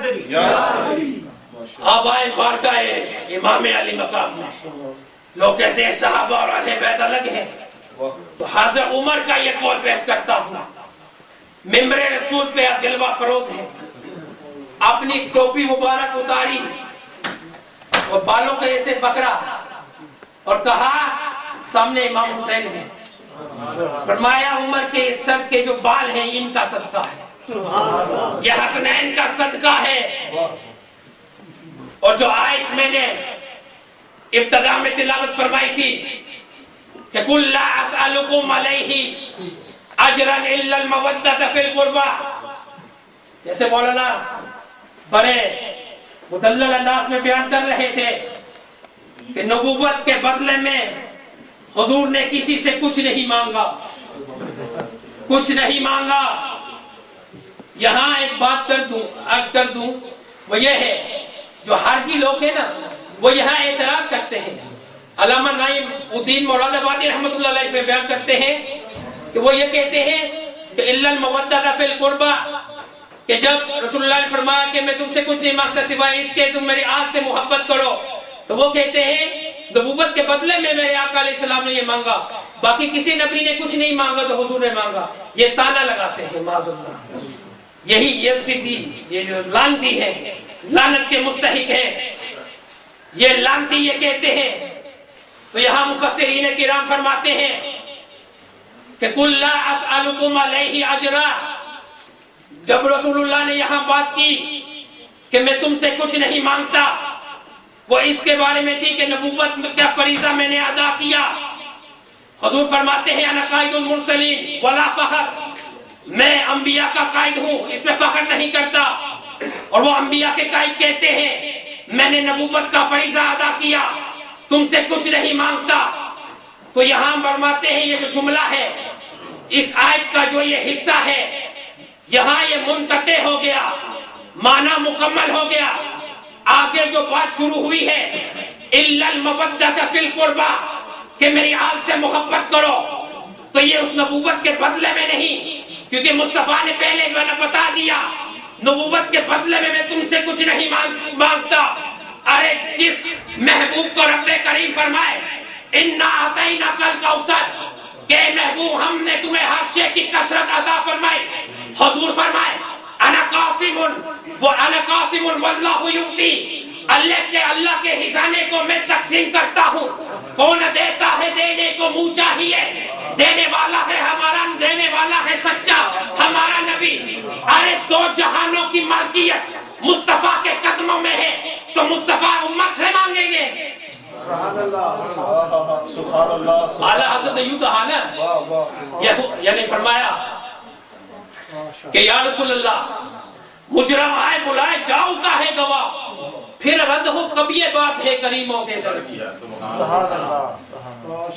حیدری اب آئے بارگاہ امام علی مقام میں. لوگ کہتے ہیں صحابہ اور اہل بیت الگ ہیں. تو حضرت عمر کا یہ قول پیش کرتا ہوں. ممبر رسول پہ اب جلوہ فروز ہے. اپنی ٹوپی مبارک اتاری اور بالوں کو ایسے پکڑا اور کہا سامنے امام حسین ہے. فرمایا عمر کے سر کے جو بال ہیں ان کا صدقہ ہے, یہ حسنین کا صدقہ ہے. اور جو آیت میں نے ابتدا میں تلاوت فرمائی تھی کہ قُل لَا أَسْأَلُكُمْ عَلَيْهِ أَجْرًا إِلَّا الْمَوَدَّةَ فِي الْقُرْبَى, جیسے مولانا بڑے مدلل انداز میں بیان کر رہے تھے کہ نبوت کے بدلے میں حضور نے کسی سے کچھ نہیں مانگا, کچھ نہیں مانگا. یہاں ایک بات کر دوں وہ یہ ہے, جو حرجی لوگ ہیں نا وہ یہاں اعتراض کرتے ہیں. علامہ نعیم الدین مراد آبادی رحمۃ اللہ علیہ پہ بیان کرتے ہیں کہ وہ یہ کہتے ہیں کہ الا المودۃ فی القربى, کہ جب رسول اللہ نے فرمایا کہ میں تم سے کچھ نہیں مانگتا سوائے اس کے تم میری آنکھ سے محبت کرو, تو وہ کہتے ہیں نبوت کے بدلے میں میرے آقا علیہ السلام نے یہ مانگا, باقی کسی نبی نے کچھ نہیں مانگا تو حضور نے مانگا. یہ تانا لگاتے ہیں معاذ اللہ. یہی یزیدی, یہ جو لعنتی ہے, لعنت کے مستحق ہیں, یہ لعنتی یہ کہتے ہیں. تو یہاں مفسرین کرام فرماتے ہیں کہ قُل لَا أَسْأَلُكُمْ عَلَيْهِ أَجْرًا, جب رسول اللہ نے یہاں بات کی کہ میں تم سے کچھ نہیں مانگتا, وہ اس کے بارے میں تھی کہ نبوت کا فریضہ میں نے ادا کیا. حضور فرماتے ہیں انا قائد المرسلین ولا فخر, میں انبیاء کا قائد ہوں, اس میں فخر نہیں کرتا. اور وہ انبیاء کے قائد کہتے ہیں میں نے نبوت کا فریضہ ادا کیا, تم سے کچھ نہیں مانگتا. تو یہاں فرماتے ہیں یہ جو جملہ ہے, اس آیت کا جو یہ حصہ ہے, یہاں یہ منقطع ہو گیا, معنی مکمل ہو گیا. آگے جو بات شروع ہوئی ہے الا المودۃ فی القربى, کہ میری آل سے محبت کرو, تو یہ اس نبوت کے بدلے میں نہیں, کیونکہ مصطفیٰ نے پہلے میں نے بتا دیا نبوت کے بدلے میں تم سے کچھ نہیں مانگتا. ارے جس محبوب کو رب کریم فرمائے انا اعطیناک الکوثر, کہ محبوب ہم نے تمہیں ہر شے کی کثرت عطا فرمائی, حضور فرمائے انا قاسم واللہ یؤتی, اللہ کے خزانے کو میں تقسیم کرتا ہوں. کون دیتا ہے, دینے کو منہ چاہیے, دینے والا ہے ہمارا, دینے والا ہے سچا ہمارا نبی. ارے دو جہانوں کی ملکیت مصطفیٰ کے قدموں میں ہے, تو مصطفیٰ امت سے مانگیں گے. سبحان اللہ. اعلیٰ حضرت نے یوں کہا نا, یعنی فرمایا کہ یا رسول اللہ مجرم آئے بلائے جاؤ کا ہے گواہ, پھر رد ہو کب یہ بات ہے کریموں کے در کی.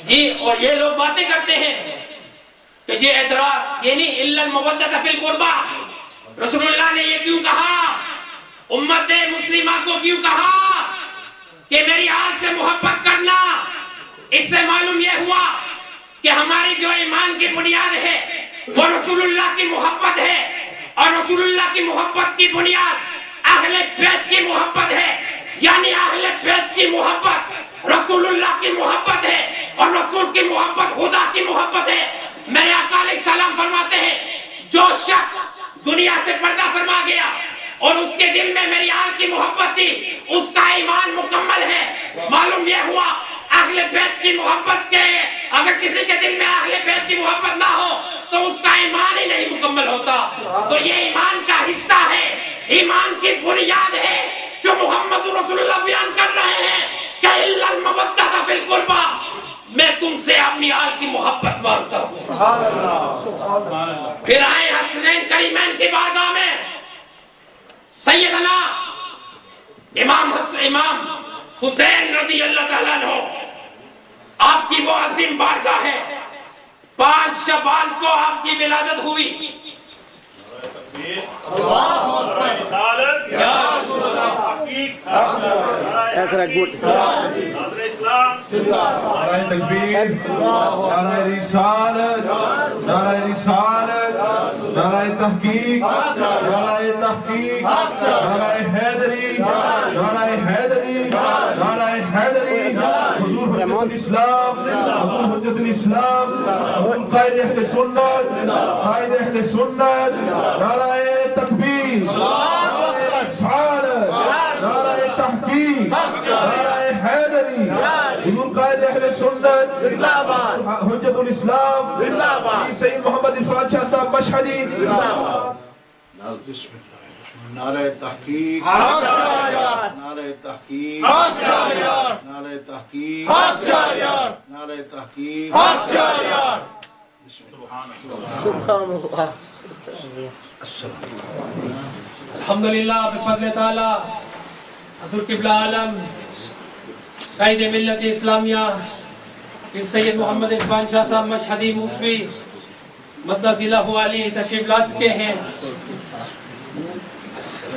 جی, اور یہ لوگ باتیں کرتے ہیں کہ جی اعتراض یہ نہیں الا المودۃ فی القربى, رسول اللہ نے یہ کیوں کہا, امت مسلمہ کو کیوں کہا کہ میری آل سے محبت کرنا. اس سے معلوم یہ ہوا کہ ہماری جو ایمان کی بنیاد ہے وہ رسول اللہ کی محبت ہے, اور رسول اللہ کی محبت کی بنیاد اہل بیت کی محبت ہے. یعنی اہل بیت کی محبت رسول اللہ کی محبت ہے, اور رسول کی محبت خدا کی محبت ہے. میرے آقا علیہ السلام فرماتے ہیں جو شخص دنیا سے پردہ فرما گیا اور اس کے دل میں میری آل کی محبت تھی, اس کا ایمان مکمل ہے. معلوم یہ ہوا اہل بیت کی محبت کے, اگر کسی کے دل میں اہل بیت کی محبت نہ ہو تو اس کا ایمان ہی نہیں مکمل ہوتا. تو یہ ایمان کا حصہ ہے, ایمان کی بنیاد ہے جو محمد رسول اللہ بیان کر رہے ہیں کہ الا المودۃ فی القربى, میں تم سے اپنی آل کی محبت مانگتا ہوں. سبحان اللہ. پھر آئے حسنین کریمین کی بارگاہ میں, سیدنا امام حسین رضی اللہ تعالیٰ عنہ, آپ کی وہ عظیم بارگاہ ہے. 5 شعبان کو آپ کی ولادت ہوئی. نعرہ تکبیر, نعرہ رسالت, نعرہ رسالت, نعرہ تحقیق، نعرہ تحقیق، نعرہ حیدری، نعرہ حیدری، نعرہ حیدری، حضور حجت الاسلام، حضور حجت الاسلام، حضور قائد اہل سنت، قائد اہل سنت، نعرہ تکبیر، نعرہ رسالت، نعرہ تحقیق، نعرہ حیدری، حضور قائد اہل سنت، حجت الاسلام، سید محمد عرفان شاہ صاحب مشہدی، بسم اللہ نعرہ تحقیق، نعرہ تحقیق، نعرہ تحقیق، نعرہ تحقیق، سبحان اللہ. الحمدللہ بفضل تعالی حضور قبلہ عالم قائد ملت اسلامیہ پھر سید محمد عرفان شاہ صاحب مشہدی موسوی مدد ذلہ علی تشریف لا چکے ہیں.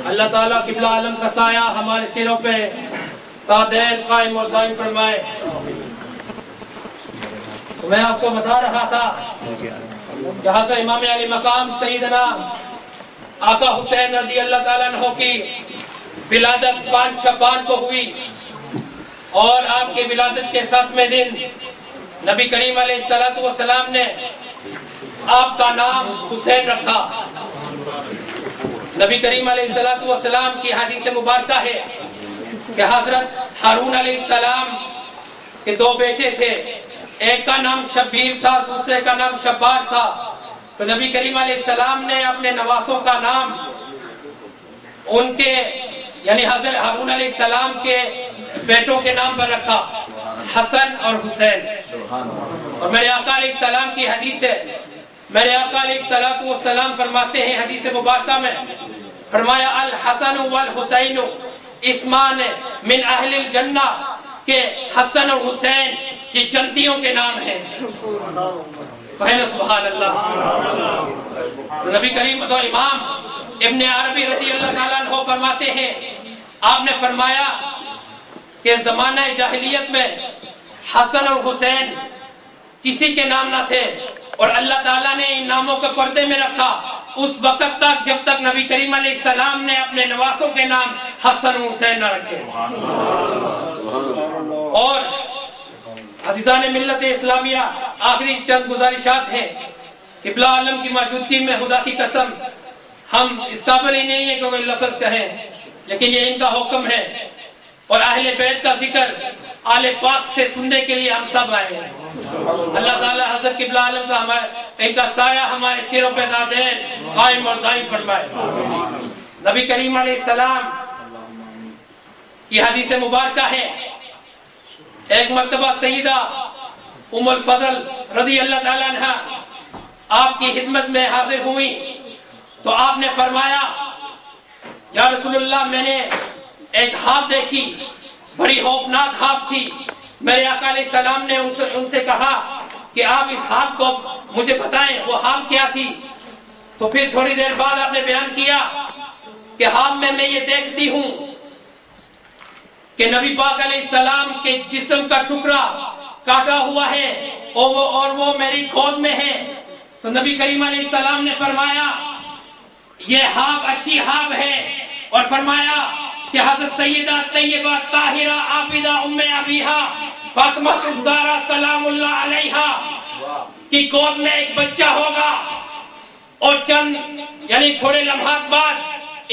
اللہ تعالیٰ قبلہ عالم کا سایہ ہمارے سروں پہ تادیل قائم اور دائم فرمائے. میں آپ کو بتا رہا تھا کہ حضرت امام علی مقام سیدنا آقا حسین رضی اللہ تعالیٰ عنہ کی ولادت 5 شعبان کو ہوئی اور آپ کی ولادت کے 7ویں دن نبی کریم علیہ السلام نے آپ کا نام حسین رکھا. نبی کریم علیہ السلام کی حدیث مبارکہ ہے کہ حضرت ہارون علیہ السلام کے 2 بیٹے تھے، ایک کا نام شبیر تھا، دوسرے کا نام شبار تھا. تو نبی کریم علیہ السلام نے اپنے نواسوں کا نام ان کے یعنی حضرت ہارون علیہ السلام کے بیٹوں کے نام پر رکھا، حسن اور حسین. اور میرے آقا علیہ السلام کی حدیث ہے، میرے آقا علیہ السلام فرماتے ہیں حدیث مبارکہ میں، فرمایا الحسن والحسین اسمان من اہل الجنہ، کہ حسن اور حسین یہ جنتیوں کے نام ہیں. کہنا سبحان اللہ. نبی کریم تو امام ابن عربی رضی اللہ تعالیٰ عنہ فرماتے ہیں، آپ نے فرمایا کہ زمانہ جاہلیت میں حسن اور حسین کسی کے نام نہ تھے اور اللہ تعالیٰ نے ان ناموں کو پردے میں رکھا اس وقت تک جب تک نبی کریم علیہ السلام نے اپنے نواسوں کے نام حسن و حسین نہ رکھے. اور عزیزان ملت اسلامیہ آخری چند گزارشات ہیں. قبلہ عالم کی موجودگی میں خدا کی قسم ہم اس قابل ہی نہیں ہیں کہ کوئی لفظ کہیں، لیکن یہ ان کا حکم ہے اور اہل بیت کا ذکر آل پاک سے سننے کے لیے ہم سب آئے ہیں. اللہ تعالیٰ حضرت قبلہ عالم کا ان کا سایہ ہمارے سروں پہ دادین قائم اور دائم فرمائے. نبی کریم علیہ السلام کی حدیث مبارکہ ہے، ایک مرتبہ سیدہ ام الفضل رضی اللہ تعالیٰ عنہ آپ کی خدمت میں حاضر ہوئی تو آپ نے فرمایا یا رسول اللہ میں نے ایک خواب دیکھی، بڑی خوفناک خواب تھی. میرے آقا علیہ السلام نے ان سے کہا کہ آپ اس خواب کو مجھے بتائیں وہ خواب کیا تھی. تو پھر تھوڑی دیر بعد آپ نے بیان کیا کہ خواب میں یہ دیکھتی ہوں کہ نبی پاک علیہ السلام کے جسم کا ٹکڑا کاٹا ہوا ہے اور وہ میری گود میں ہے. تو نبی کریم علیہ السلام نے فرمایا یہ خواب اچھی خواب ہے اور فرمایا کہ حضرت سیدہ طیبہ طاہرہ عابدہ ام ابیہا فاطمہ الزہرا سلام اللہ علیہا کی گود میں ایک بچہ ہوگا اور چند یعنی تھوڑے لمحات بعد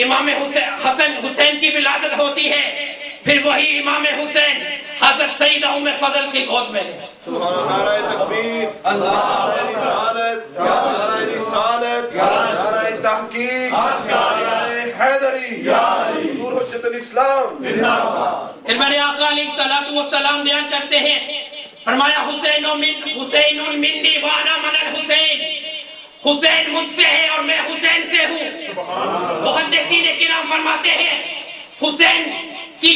امام حسن حسین کی ولادت ہوتی ہے، پھر وہی امام حسین حضرت سیدہ ام فضل کی گود میں ہے. نعرہ تکبیر، نعرہ رسالت، نعرہ رسالت، نعرہ تحقیق، نعرہ حیدری، حضور حجت الاسلام. پھر میرے آقا علیہ السلام بیان کرتے ہیں، فرمایا حسین منی وانا من الحسین، حسین مجھ سے ہے اور میں حسین سے ہوں. محدثین کرام فرماتے ہیں حسین کی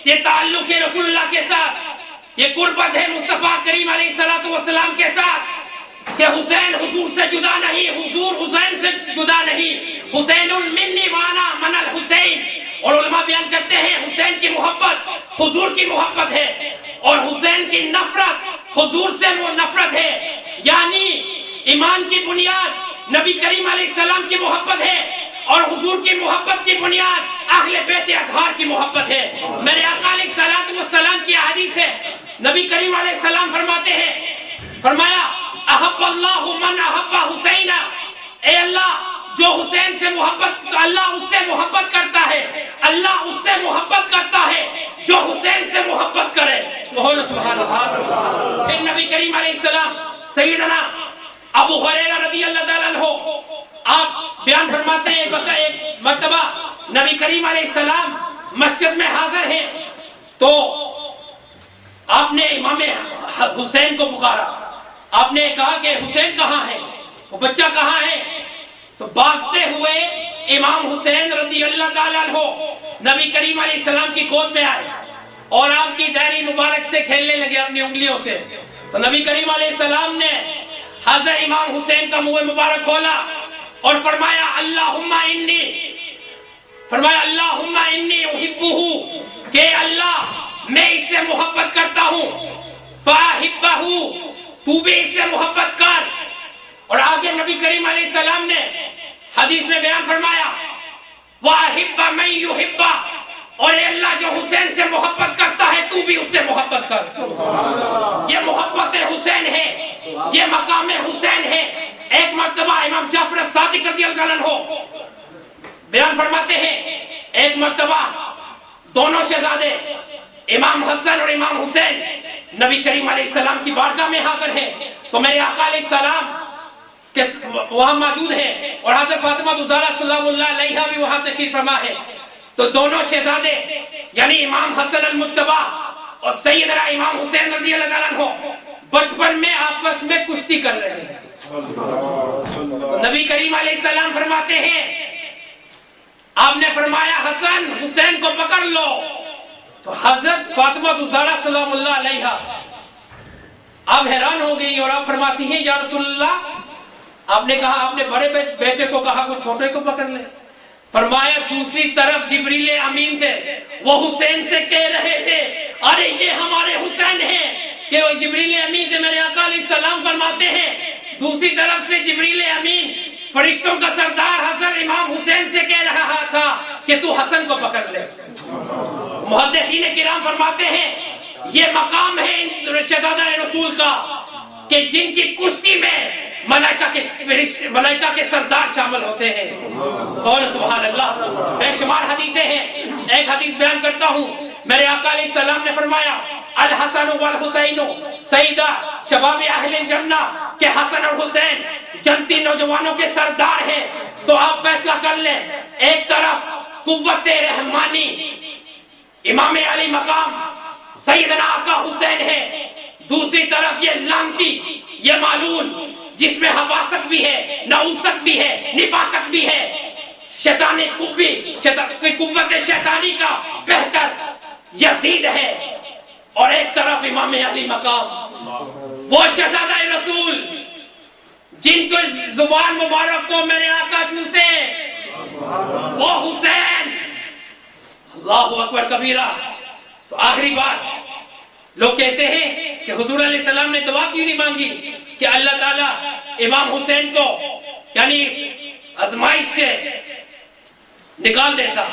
یہ تعلق ہے رسول اللہ کے ساتھ، یہ قربت ہے مصطفیٰ کریم علیہ السلام کے ساتھ کہ حسین حضور سے جدا نہیں، حضور حسین سے جدا نہیں. حسین منی وانا من الحسین. اور علماء بیان کرتے ہیں حسین کی محبت حضور کی محبت ہے اور حسین کی نفرت حضور سے وہ نفرت ہے. یعنی ایمان کی بنیاد نبی کریم علیہ السلام کی محبت ہے اور حضور کی محبت کی بنیاد اہل بیت اطہار کی محبت ہے. میرے آقا علیہ السلام کی حدیث ہے, نبی کریم علیہ السلام فرماتے ہیں, فرمایا احب اللہ من احب حسین, اے اللہ جو حسین سے محبت, اللہ اس سے محبت کرتا ہے, اللہ اس سے محبت کرتا ہے جو حسین سے محبت کرے. سبحان اللہ. پھر نبی کریم علیہ السلام سیدنا ابو ہریرہ رضی اللہ تعالیٰ عنہ آپ بیان فرماتے ہیں ایک مرتبہ نبی کریم علیہ السلام مسجد میں حاضر ہیں تو آپ نے امام حسین کو پکارا. آپ نے کہا کہ حسین کہاں ہے, وہ بچہ کہاں ہے؟ تو بھاگتے ہوئے امام حسین رضی اللہ تعالیٰ عنہ نبی کریم علیہ السلام کی گود میں آئے اور آپ کی دہری مبارک سے کھیلنے لگے اپنی انگلیوں سے. تو نبی کریم علیہ السلام نے حضرت امام حسین کا منہ مبارک کھولا اور فرمایا اللہم انی احبہ, کہ اللہ میں اس سے محبت کرتا ہوں, فاحبہ, تو بھی اس سے محبت کر. اور آگے نبی کریم علیہ السلام نے حدیث میں بیان فرمایا واحب من یحب, اور اے اللہ جو حسین سے محبت کرتا ہے تو بھی اس سے محبت کر. یہ محبت حسین ہے, یہ مقام حسین ہے. ایک مرتبہ امام جعفر صادق رضی اللہ عنہ بیان فرماتے ہیں, ایک مرتبہ دونوں شہزادے امام حسن اور امام حسین نبی کریم علیہ السلام کی بارگاہ میں حاضر ہیں. تو میرے آقا علیہ السلام وہاں موجود ہیں اور حضرت فاطمہ الزہرا سلام اللہ علیہا بھی وہاں تشریف فرما ہے. تو دونوں شہزادے یعنی امام حسن المجتبی اور سیدنا امام حسین رضی اللہ تعالیٰ عنہ بچپن میں آپس میں کشتی کر رہے ہیں. تو نبی کریم علیہ السلام فرماتے ہیں, آپ نے فرمایا حسن حسین کو پکڑ لو. تو حضرت فاطمہ الزہرا سلام اللہ علیہا آپ حیران ہو گئی اور آپ فرماتی ہیں یا رسول اللہ, آپ نے کہا آپ نے بڑے بیٹے کو کہا وہ چھوٹے کو پکڑ لے. فرمایا دوسری طرف جبریل امین تھے, وہ حسین سے کہہ رہے تھے ارے یہ ہمارے حسین ہیں, کہ وہ جبریل امین تھے. میرے آقا علیہ السلام فرماتے ہیں دوسری طرف سے جبریل امین فرشتوں کا سردار حسن امام حسین سے کہہ رہا تھا کہ تو حسن کو پکڑ لے. محدثین کرام فرماتے ہیں یہ مقام ہے شہزادہ رسول کا کہ جن کی کشتی میں ملائکہ کے سردار شامل ہوتے ہیں. کون سبحان اللہ. بے شمار حدیثیں ہیں, ایک حدیث بیان کرتا ہوں. میرے آقا علیہ السلام نے فرمایا الحسن والحسین سیدہ شباب اہل الجنہ, کہ حسن اور حسین جنتی نوجوانوں کے سردار ہیں. تو آپ فیصلہ کر لیں, ایک طرف قوت رحمانی امام علی مقام سیدنا آقا حسین ہے, دوسری طرف یہ لانتی یہ معلول جس میں حواست بھی ہے, نعوست بھی ہے, نفاقت بھی ہے, شیطانی قوت شیطانی کا بہتر یزید ہے. اور ایک طرف امام علی مقام وہ شہزادہ رسول جن کو زبان مبارک کو میرے آقا چوسے, وہ حسین. اللہ اکبر کبیرہ. تو آخری بات لوگ کہتے ہیں کہ حضور علیہ السلام نے دعا کیوں نہیں مانگی کہ اللہ تعالیٰ امام حسین کو یعنی اس آزمائش سے نکال دیتا,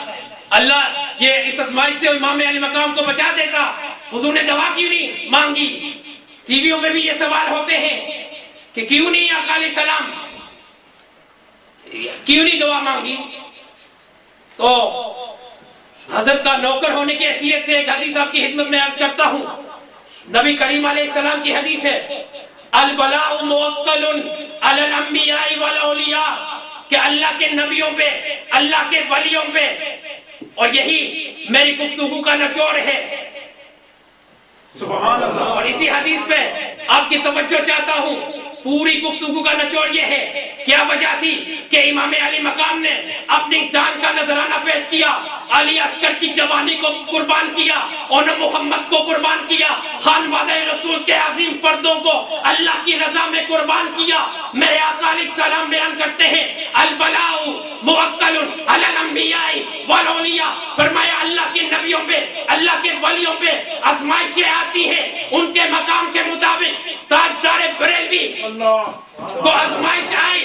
اللہ یہ اس آزمائش سے امام علی مقام کو بچا دیتا. حضور نے دعا کیوں نہیں مانگی؟ ٹی ویوں میں بھی یہ سوال ہوتے ہیں کہ کیوں نہیں آقا علیہ السلام کیوں نہیں دعا مانگی. تو حضرت کا نوکر ہونے کی حیثیت سے ایک حدیث آپ کی خدمت میں عرض کرتا ہوں. نبی کریم علیہ السلام کی حدیث ہے البلاء موکل علی الانبیاء والاولیاء, کہ اللہ کے نبیوں پہ اللہ کے ولیوں پہ, اور یہی میری گفتگو کا نچوڑ ہے. سبحان اللہ. اور اسی حدیث پہ آپ کی توجہ چاہتا ہوں. پوری گفتگو کا نچوڑ یہ ہے کیا وجہ تھی کہ امام علی مقام نے اپنی جان کا نذرانہ پیش کیا, علی عسکر کی جوانی کو قربان کیا, اور محمد کو قربان کیا, خانوادہ رسول کے عظیم پردوں کو اللہ کی رضا میں قربان کیا. میرے آقا علیہ السلام بیان کرتے ہیں البلاء موکل علی الانبیاء والاولیاء, فرمایا اللہ کے نبیوں پہ اللہ کے ولیوں پہ آزمائشیں آتی ہیں ان کے مقام کے مطابق. تاجدار بریلوی کو آزمائش آئی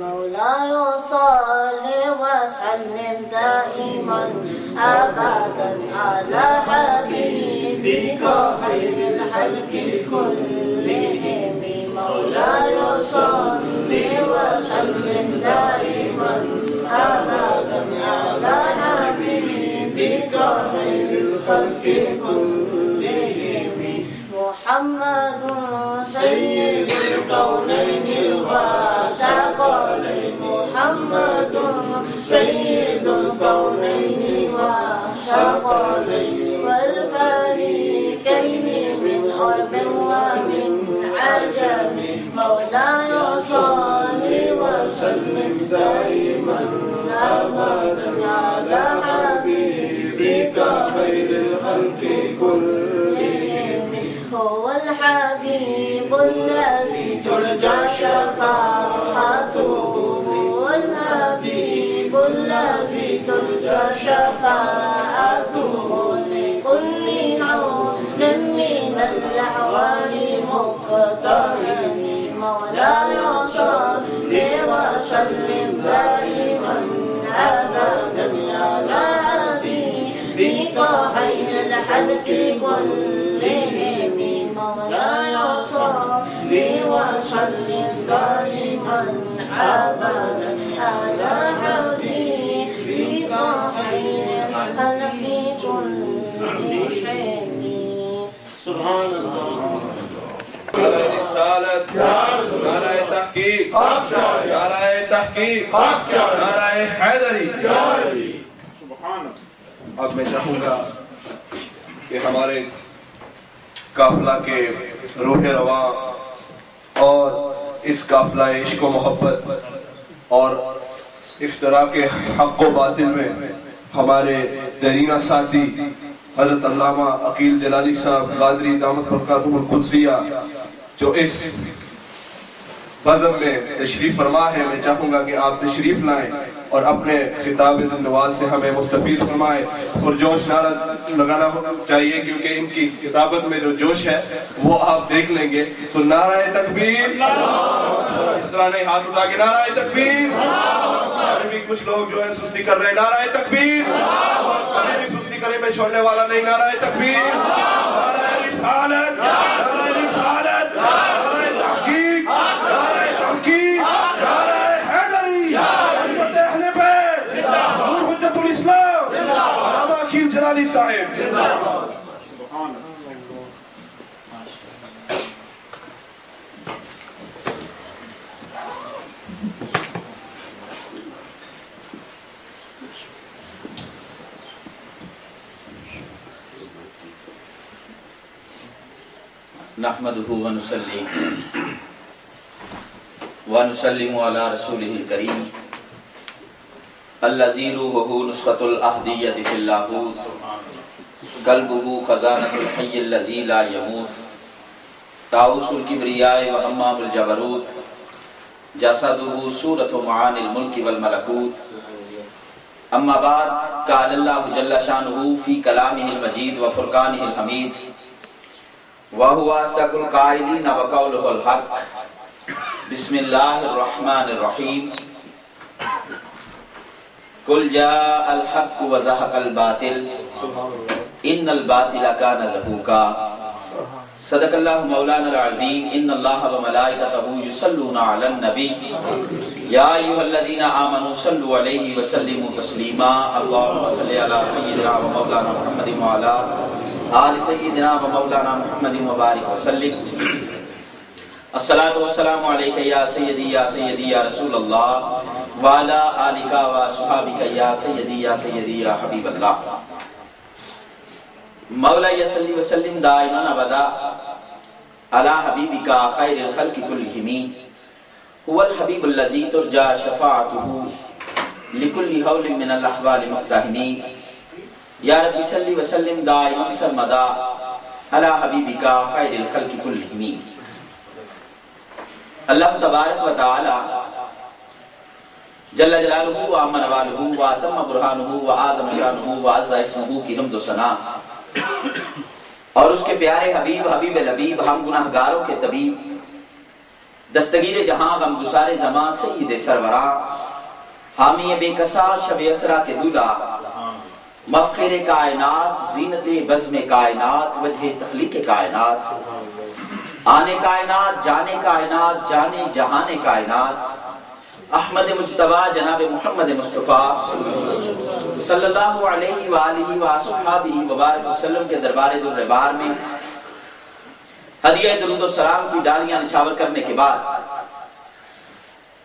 مولاي صل وسلم دائما ابدا على حبيبك خير الخلق كلهم مولاي صل وسلم دائما ابدا على حبيبك خير الخلق كلهم محمد سيد الكونين والثقلين محمد سيد الكونين والثقلين والفريقين من عرب ومن عجم مولاي صل وسلم دائما ابدا على حبيبك خير الخلق كلهم هو الحبيب الذي ترجى شفاعته هو الحبيب الذي ترجى شفاعته لكل عون من الأحوال مقترن مولاي صل وسلم دائما أبدا على حبيبك خير الخلق كلهم مولاي صل وسلم دائما ابدا على حبيبك خير الخلق كلهم سبحان الله نعرہ رسالت نعرہ تحقیق نعرہ تحقیق نعرہ حیدری اب میں چاہوں گا کہ ہمارے قافلہ کے روح رواں اور اس قافلہ عشق و محبت اور افتراق حق و باطل میں ہمارے دیرینہ ساتھی حضرت علامہ عقیل جلالی صاحب قادری دامت برکاتہ القدسیہ جو اس بزم میں تشریف فرما ہے، میں چاہوں گا کہ آپ تشریف لائیں اور اپنے خطاب النواز سے ہمیں مستفید فرمائیں اور جوش نعرہ لگانا چاہیے کیونکہ ان کی کتابت میں جو جوش ہے وہ آپ دیکھ لیں گے۔ تو نعرہ تکبیر، اس طرح نہیں ہاتھ اٹھا کے نعرہ تکبیر، اور بھی کچھ لوگ جو ہیں سستی کر رہے ہیں، نعرہ تکبیر، کبھی بھی سستی کرے میں چھوڑنے والا نہیں، نعرہ تکبیر، نعرہ رسالت، نعرہ رسالت، نعرہ تحقیق، نعرہ تحقیق، نعرہ حیدری، حضرت اہل بیت، نور حجت الاسلام، علامہ عقیل جلالی صاحب۔ نحمده ونصلي ونسلم على رسوله الكريم الذي روحه نسخة الأهدية في اللاهوت قلبه خزانة الحي الذي لا يموت طاووس الكبرياء وهمام الجبروت جسده سورة معاني الملك والملكوت أما بعد قال الله جل شانه في كلامه المجيد وفرقانه الحميد وهو أصدق القائلين وقوله الحق بسم الله الرحمن الرحيم قل جاء الحق وزهق الباطل إن الباطل كان زهوقا صدق الله مولانا العظيم إن الله وملائكته يصلون على النبي يا أيها الذين آمنوا صلوا عليه وسلموا تسليما اللهم صل على سيدنا ومولانا محمد وعلى آل سیدنا و مولانا محمد مبارک وسلم الصلاة والسلام علیکہ یا سیدی یا سیدی یا رسول اللہ وعلا آلکہ و صحابکہ یا سیدی یا سیدی یا حبیب اللہ مولا صلی وسلم دائما ابدا علی حبیبکہ خیر الخلق کلہم هو الحبیب الذی ترجى شفاعته لكل حول من الاحوال مقتحمین یا رب صلی وسلم دائما سرمدا علی حبیبکا خیر الخلق کلہم۔ اللہ تبارک و تعالی جل جلالہ و عم نوالہ و اتم برہانہ و اعظم شانہ و عز اسمہ کی حمد و ثنا اور اس کے پیارے حبیب حبیب لبیب ہم گناہگاروں کے طبیب دستگیر جہاں غمگسار زمان سید سروراں حامی بے کسا شب اسرا کے دولہ مفخر کائنات زینت بزم کائنات وجہ تخلیق کائنات آنے کائنات جانے جہان کائنات احمد مجتبی جناب محمد مصطفیٰ صلی اللہ علیہ وآلہ وآصحابہ وبارک وسلم کے دربار دربار میں ہدیہ درود و سلام کی ڈالیاں نچھاور کرنے کے بعد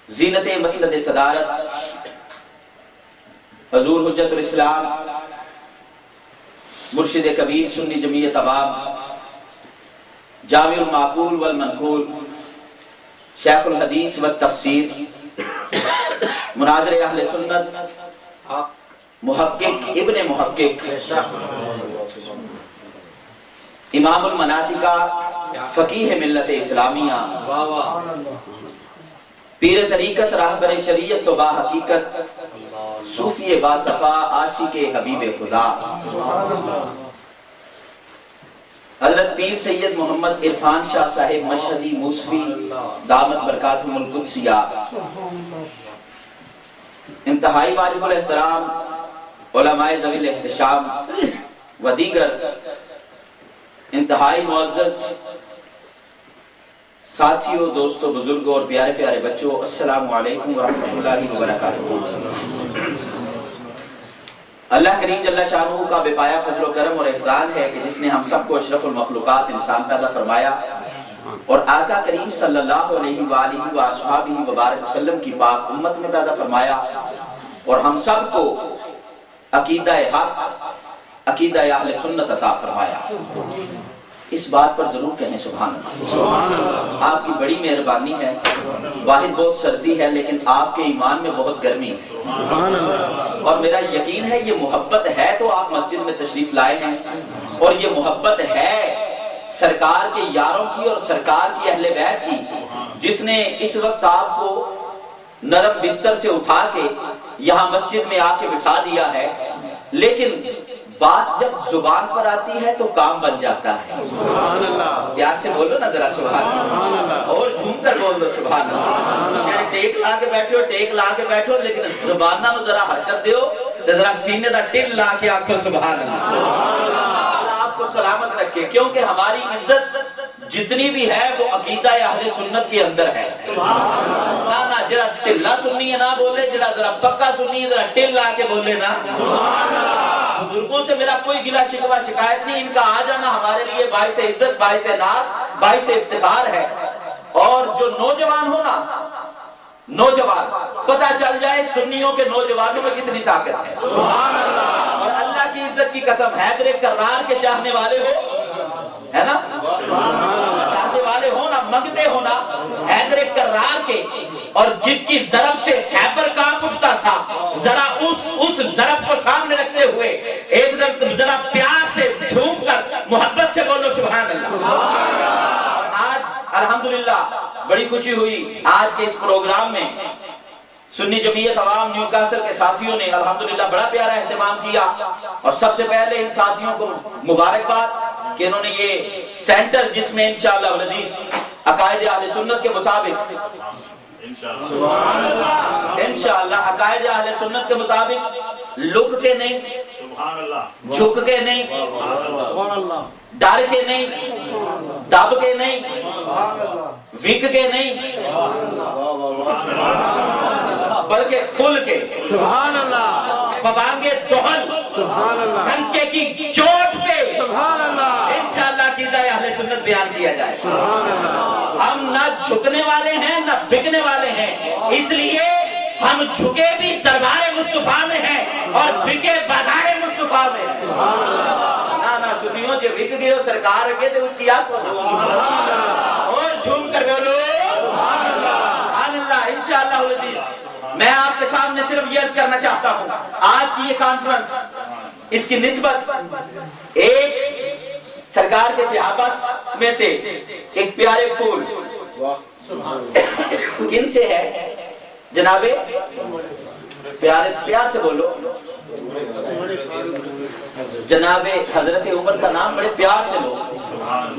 زینت مسند صدارت حضور حجت الاسلام مرشد کبیر سنی جمعیت عوام جامع المعقول والمنقول شیخ الحدیث والتفسیر مناظر اہل سنت محقق ابن محقق امام المناطقہ فقیہ ملت اسلامیہ پیر طریقت راہبر شریعت تو با حقیقت صوفی با صفا عاشق حبیب خدا حضرت پیر سید محمد عرفان شاہ صاحب مشہدی موسوی دامت برکاتہم القدسیہ انتہائی واجب الاحترام علماء ذوی الاحتشام و دیگر انتہائی معزز ساتھیوں دوستوں بزرگوں اور پیارے پیارے بچوں السلام علیکم ورحمۃ اللہ وبرکاتہ اللہ کریم جل شانہ کا بے پایا فضل و کرم اور احسان ہے کہ جس نے ہم سب کو اشرف المخلوقات انسان پیدا فرمایا اور آقا کریم صلی اللہ علیہ وآلہ وآصحابہ وبارک وسلم کی پاک امت میں پیدا فرمایا اور ہم سب کو عقیدہ حق عقیدہ اہل سنت عطا فرمایا اس بات پر ضرور کہیں سبحان اللہ آپ کی بڑی مہربانی ہے واحد بہت سردی ہے لیکن آپ کے ایمان میں بہت گرمی ہے اور میرا یقین ہے یہ محبت ہے تو آپ مسجد میں تشریف لائے ہیں اور یہ محبت ہے سرکار کے یاروں کی اور سرکار کی اہل بیت کی جس نے اس وقت آپ کو نرم بستر سے اٹھا کے یہاں مسجد میں آ کے بٹھا دیا ہے لیکن بات جب زبان پر آتی ہے تو کام بن جاتا ہے سبحان اللہ پیار سے بولو نا ذرا سبحان اللہ اور جھوم کر بول دو سبحان اللہ یعنی ٹیک لا کے بیٹھو لیکن زبانہ نو ذرا حرکت دیو ذرا سینے دا ٹل لا کے آکھو سبحان اللہ اللہ آپ کو سلامت رکھے کیونکہ ہماری عزت جتنی بھی ہے وہ عقیدہ اہل سنت کے اندر ہے نا جڑا ٹلا سننی ہے نہ بولے جڑا ذرا پکا سننی ہے ذرا ٹل لا کے بولے نا بزرگوں سے میرا کوئی گلہ شکوہ شکایت نہیں ان کا آ جانا ہمارے لیے باعث عزت باعث ناز باعث افتخار ہے اور جو نوجوان ہو نا نوجوان پتہ چل جائے سنیوں کے نوجوانوں میں کتنی طاقت ہے سبحان اللہ اور اللہ کی عزت کی قسم حیدر کرار کے چاہنے والے ہو ہے نا چاہتے والے ہو نا منگتے ہو نا حیدر کرار کے اور جس کی ضرب سے خیبر کانپ اٹھتا تھا ذرا اس ضرب کو سامنے رکھتے ہوئے ایک ذرا پیار سے جھوم کر محبت سے بولو سبحان اللہ آج الحمدللہ بڑی خوشی ہوئی آج کے اس پروگرام میں سنی جمعیت عوام نیو کاسل کے ساتھیوں نے الحمدللہ بڑا پیارا اہتمام کیا اور سب سے پہلے ان ساتھیوں کو مبارکباد کہ انہوں نے یہ سینٹر جس میں انشاءاللہ العزیز عقائد اہل سنت کے مطابق انشاءاللہ عقائد اہل سنت کے مطابق لک کے نہیں جھک کے نہیں ڈر کے نہیں دب کے نہیں وک کے نہیں بلکہ کھل کے سبحان اللہ پبانگے دوہن سبحان اللہ دھنکے کی چوٹ پہ سبحان اللہ انشاءاللہ عقیدہ اہل سنت بیان کیا جائے سبحان اللہ ہم نہ جھکنے والے ہیں نہ بکنے والے ہیں اس لیے ہم جھکے بھی دربار مصطفیٰ میں ہیں اور بکے بازار مصطفیٰ میں سبحان اللہ نہ سنیوں جو بک گئے ہو سرکار کے تو اچھی آپ اور جھوم کر بولو سبحان اللہ انشاءاللہ العزیز میں آپ کے سامنے صرف یہ عرض کرنا چاہتا ہوں آج کی یہ کانفرنس اس کی نسبت ایک سرکار کے صحابہ میں سے ایک پیارے پھول کن سے ہے جناب؟ پیار سے بولو، جناب حضرت عمر کا نام بڑے پیار سے لو.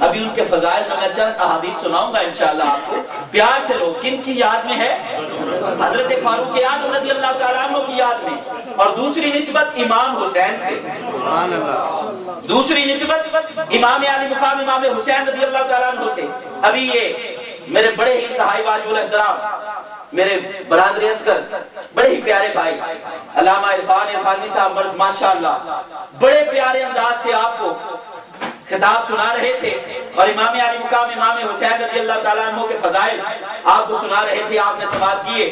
ابھی ان کے فضائل میں چند احادیث سناؤں گا انشاءاللہ آپ کو، پیار سے لو. کن کی یاد میں ہے؟ حضرت فاروق اعظم رضی اللہ تعالیٰ عنہ کی یاد میں. اور دوسری نسبت امام حسین سے، دوسری نسبت امام علی مقام امام حسین رضی اللہ تعالیٰ عنہ سے. ابھی یہ میرے بڑے ہی انتہائی واجب الاحترام میرے برادر اصغر، بڑے ہی پیارے بھائی علامہ عرفانی صاحب ماشاءاللہ بڑے پیارے انداز سے آپ کو خطاب سنا رہے تھے اور امام علی مقام امام حسین رضی اللہ تعالیٰ عنہ کے فضائل آپ کو سنا رہے تھے. آپ نے سماعت کیے.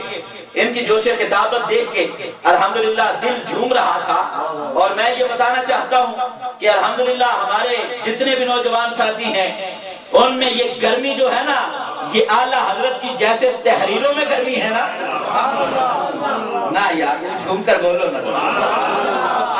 ان کی جوش خطابت دیکھ کے الحمدللہ دل جھوم رہا تھا. اور میں یہ بتانا چاہتا ہوں کہ الحمدللہ ہمارے جتنے بھی نوجوان ساتھی ہیں ان میں یہ گرمی جو ہے نا، یہ اعلیٰ حضرت کی جیسے تحریروں میں گرمی ہے نا یار جھوم کر بولو نا.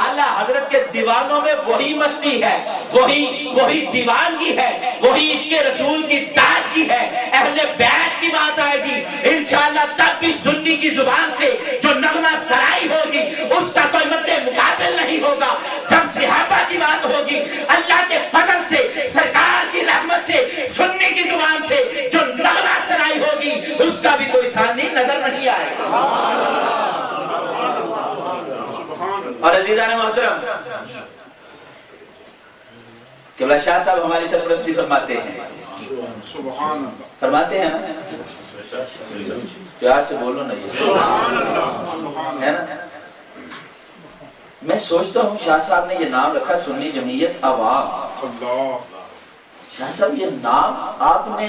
اعلیٰ حضرت کے دیوانوں میں وہی مستی ہے، وہی دیوانگی ہے، وہی عشق رسول کی تازگی ہے. اہل بیت کی بات آئے گی انشاءاللہ تب بھی سنی کی زبان سے جو نغمہ سرائی ہوگی اس کا کوئی مد مقابل نہیں ہوگا. جب صحابہ کی بات ہوگی اللہ کے فضل سے، سرکار کی رحمت سے، سنی کی زبان سے جو نغمہ سرائی ہوگی اس کا بھی کوئی ثانی نظر نہیں آئے گا. اور عزیزان محترم قبلہ شاہ صاحب ہماری سرپرستی فرماتے ہیں نا، پیار سے بولو نا یہ ہے نا. میں سوچتا ہوں شاہ صاحب نے یہ نام رکھا سنی جمعیت عوام. شاہ صاحب یہ نام آپ نے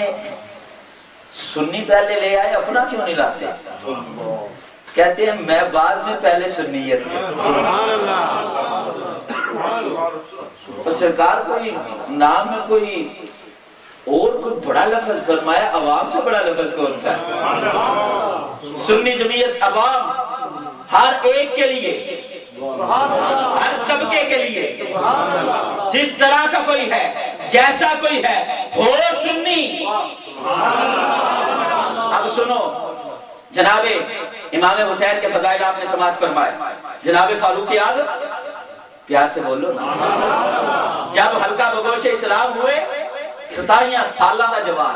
سنی پہلے لے آئے، اپنا کیوں نہیں لاتے؟ کہتے ہیں میں بعد میں پہلے سنیت اور سرکار کوئی نام میں کوئی اور کوئی بڑا لفظ فرمایا، عوام سے بڑا لفظ کون سا ہے؟ سنی جمعیت عوام ہر ایک کے لیے، ہر طبقے کے لیے، جس طرح کا کوئی ہے، جیسا کوئی ہے، ہو سنی. اب سنو، جناب امام حسین کے فضائل آپ نے سماعت فرمائے. جناب فاروق اعظم، پیار سے بولو نا، جب حلقہ بگوش اسلام ہوئے 27 سالہ دا جوان،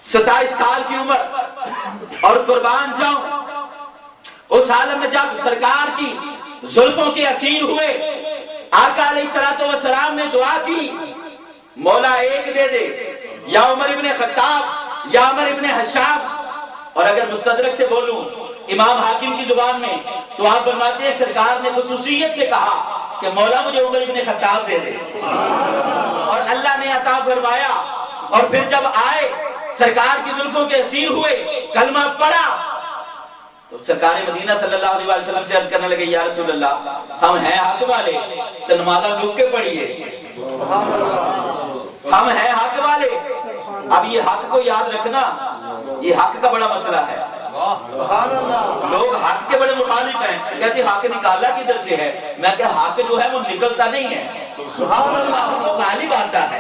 27 سال کی عمر، اور قربان جاؤں اس عالم میں جب سرکار کی زلفوں کے اسیر ہوئے آقا علیہ السلام نے دعا کی مولا ایک دے دے، یا عمر ابن خطاب یا عمر ابن حشاب. اور اگر مستدرک سے بولوں امام حاکم کی زبان میں تو آپ فرماتے ہیں سرکار نے خصوصیت سے کہا کہ مولا مجھے عمر ابن خطاب دے دے، اور اللہ نے عطا فرمایا. اور پھر جب آئے سرکار کی زلفوں کے اسیر ہوئے، کلمہ پڑھا تو سرکار مدینہ صلی اللہ علیہ وسلم سے عرض کرنے لگے یا رسول اللہ ہم ہیں حق والے تو نمازہ لوگ کے پڑھیے، ہم ہیں حق والے. اب یہ حق کو یاد رکھنا، یہ حق کا بڑا مسئلہ ہے. لوگ حق کے بڑے مخالف ہیں، کہتے حق نکالا کدھر سے ہے؟ میں کہ حق جو ہے وہ نکلتا نہیں ہے، حق تو غالب آتا ہے،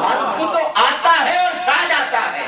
حق تو آتا ہے اور چھا جاتا ہے.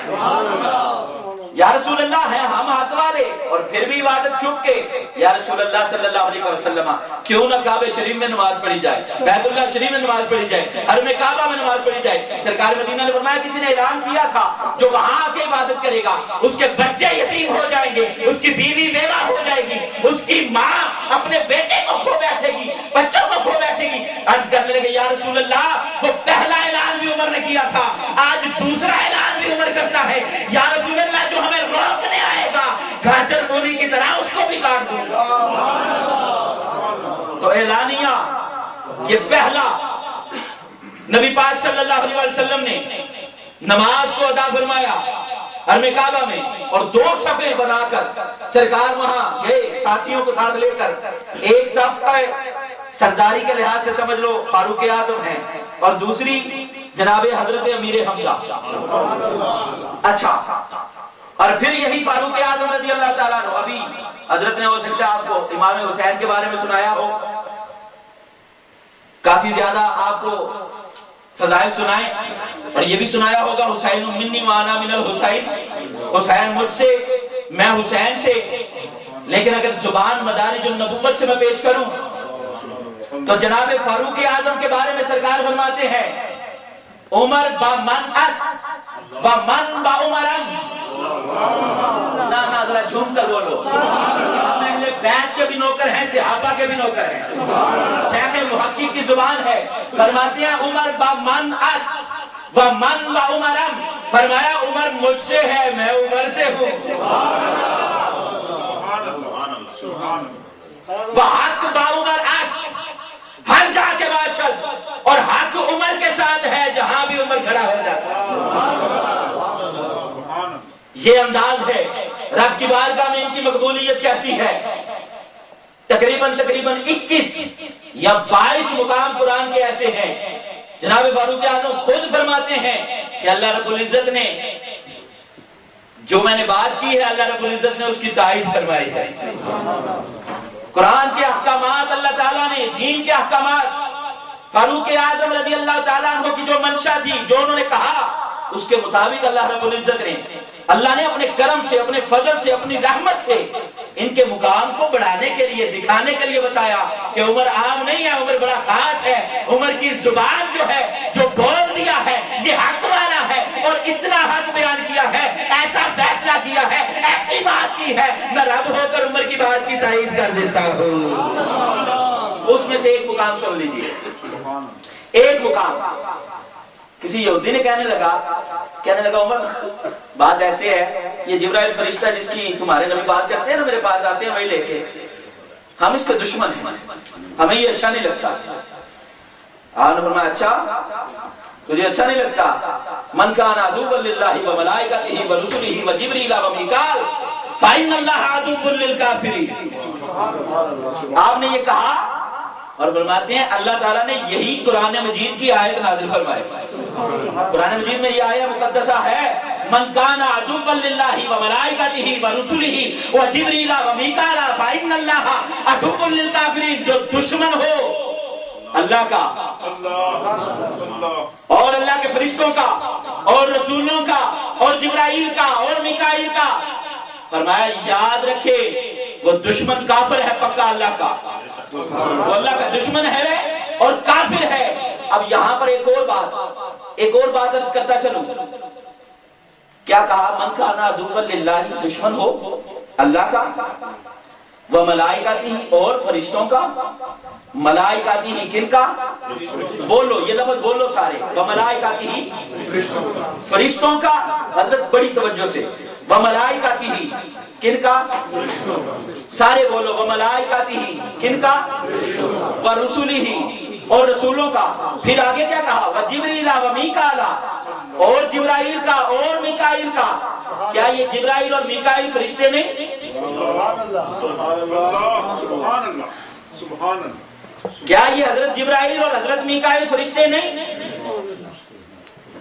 یا رسول اللہ ہے ہم حق والے، اور پھر بھی عبادت چھپ کے یا رسول اللہ صلی اللہ علیہ وسلم کیوں نہ کعبہ شریف میں نماز پڑھی جائے، بیت اللہ شریف میں نماز پڑھی جائے، حرم کعبہ میں نماز پڑھی جائے. سرکار مدینہ نے فرمایا کسی نے اعلان کیا تھا جو وہاں آ کے عبادت کرے گا اس کے بچے یتیم ہو جائیں گے، اس کی بیوی بیوہ ہو جائے گی، اس کی ماں اپنے بیٹے کو کھو بیٹھے گی، بچوں کو کھو بیٹھے گی. عرض کرنے لگے یا رسول اللہ وہ پہلا اعلان بھی عمر نے کیا تھا، آج دوسرا اعلان بھی عمر کرتا ہے. یا رسول اللہ جو ہمیں روکنے آئے گا گاجر مولی کی طرح اس کو بھی کاٹ دوں گا. تو اعلانیہ یہ پہلا نبی پاک صلی اللہ علیہ وسلم نے نماز کو ادا فرمایا حرم کعبہ میں، اور 2 صفیں بنا کر سرکار وہاں گئے ساتھیوں کو ساتھ لے کر. ایک صف سرداری کے لحاظ سے سمجھ لو فاروق اعظم ہیں، اور دوسری جناب حضرت امیر حمزہ. اچھا، اور پھر یہی فاروق اعظم رضی اللہ تعالیٰ عنہ، ابھی حضرت نے ہو سکتا ہے آپ کو امام حسین کے بارے میں سنایا ہو، کافی زیادہ آپ کو فضائل سنائیں، اور یہ بھی سنایا ہوگا حسین منی وانا من الحسین، حسین مجھ سے، میں حسین سے. لیکن اگر زبان مدارج النبوت سے میں پیش کروں تو جناب فاروق اعظم کے بارے میں سرکار فرماتے ہیں عمر با من است و من با عمرم. نا ذرا جھوم کر بولو. ہم اہل بیت کے بھی نوکر ہیں، صحابہ کے بھی نوکر ہیں. شیخ محقق کی زبان ہے، فرماتے ہیں عمر با من است و من با عمرم. فرمایا عمر مجھ سے ہے، میں عمر سے ہوں. وہ حق با عمر است، ہر جا کے باشد، اور حق عمر کے ساتھ ہے جہاں بھی عمر کھڑا ہو جاتا ہے. یہ انداز ہے. رب کی بارگاہ میں ان کی مقبولیت کیسی ہے. تقریباً 21 یا 22 مقام قرآن کے ایسے ہیں. جناب فاروق اعظم خود فرماتے ہیں کہ اللہ رب العزت نے جو میں نے بات کی ہے، اللہ رب العزت نے اس کی تائید فرمائی ہے. قرآن کے احکامات اللہ تعالیٰ نے، دین کے احکامات، فاروق اعظم رضی اللہ تعالیٰ عنہ کی جو منشا تھی، جو انہوں نے کہا، اس کے مطابق اللہ رب العزت نے، اللہ نے اپنے کرم سے، اپنے فضل سے، اپنی رحمت سے ان کے مقام کو بڑھانے کے لیے، دکھانے کے لیے بتایا کہ عمر عام نہیں ہے، عمر بڑا خاص ہے. عمر کی زبان جو ہے، جو بول دیا ہے، یہ حق والا ہے، اور اتنا حق بیان کیا ہے، ایسا فیصلہ کیا ہے، ایسی بات کی ہے، میں رب ہو کر عمر کی بات کی تائید کر دیتا ہوں. اس میں سے ایک مقام سن لیجیے. ایک مقام کسی یہودی نے کہنے لگا عمر بات ایسے ہے، یہ جبرائیل فرشتہ جس کی تمہارے نبی بات کرتے ہیں نا، میرے پاس آتے ہیں وہی لے کے، ہم اس کے دشمن ہیں، ہمیں یہ اچھا نہیں لگتا. آپ نے فرمایا اچھا تجھے اچھا نہیں لگتا؟ من کان عدوا للہ و ملائکتہ و رسلہ و جبریل و میکال فإن اللہ عدو للکافرین. آپ نے یہ کہا اور فرماتے ہیں اللہ تعالیٰ نے یہی قرآن مجید کی آیت نازل فرمائی. قرآن مجید میں یہ آیت مقدسہ ہے، من کان عدوا للہ و ملائکتہ و رسلہ و جبریل و میکال فإن اللہ عدو للکافرین. جو دشمن ہو اللہ کا اور اللہ کے فرشتوں کا اور رسولوں کا اور جبرائیل کا اور میکائیل کا، فرمایا یاد رکھے وہ دشمن کافر ہے پکا اللہ کا، وہ اللہ کا دشمن ہے اور کافر ہے. اب یہاں پر ایک اور بات عرض کرتا چلوں. کیا کہا؟ من کان عدوا للہ، دشمن ہو اللہ کا، وہ ملائکتہ اور فرشتوں کا. ملائکتہ کن کا؟ بولو یہ لفظ بولو سارے. وہ ملائکتہ فرشتوں کا. حضرت بڑی توجہ سے. وہ ملائکتہ کن کا؟ سارے بولو. وہ ملائکتہ کن کا؟ وہ رسلہ اور رسولوں کا. پھر آگے کیا کہا؟ وہ جبریل و میکال اور جبرائیل کا اور میکائیل کا. کیا یہ جبرائیل اور میکائیل فرشتے نہیں؟ کیا یہ حضرت جبرائیل اور حضرت میکائیل فرشتے نہیں؟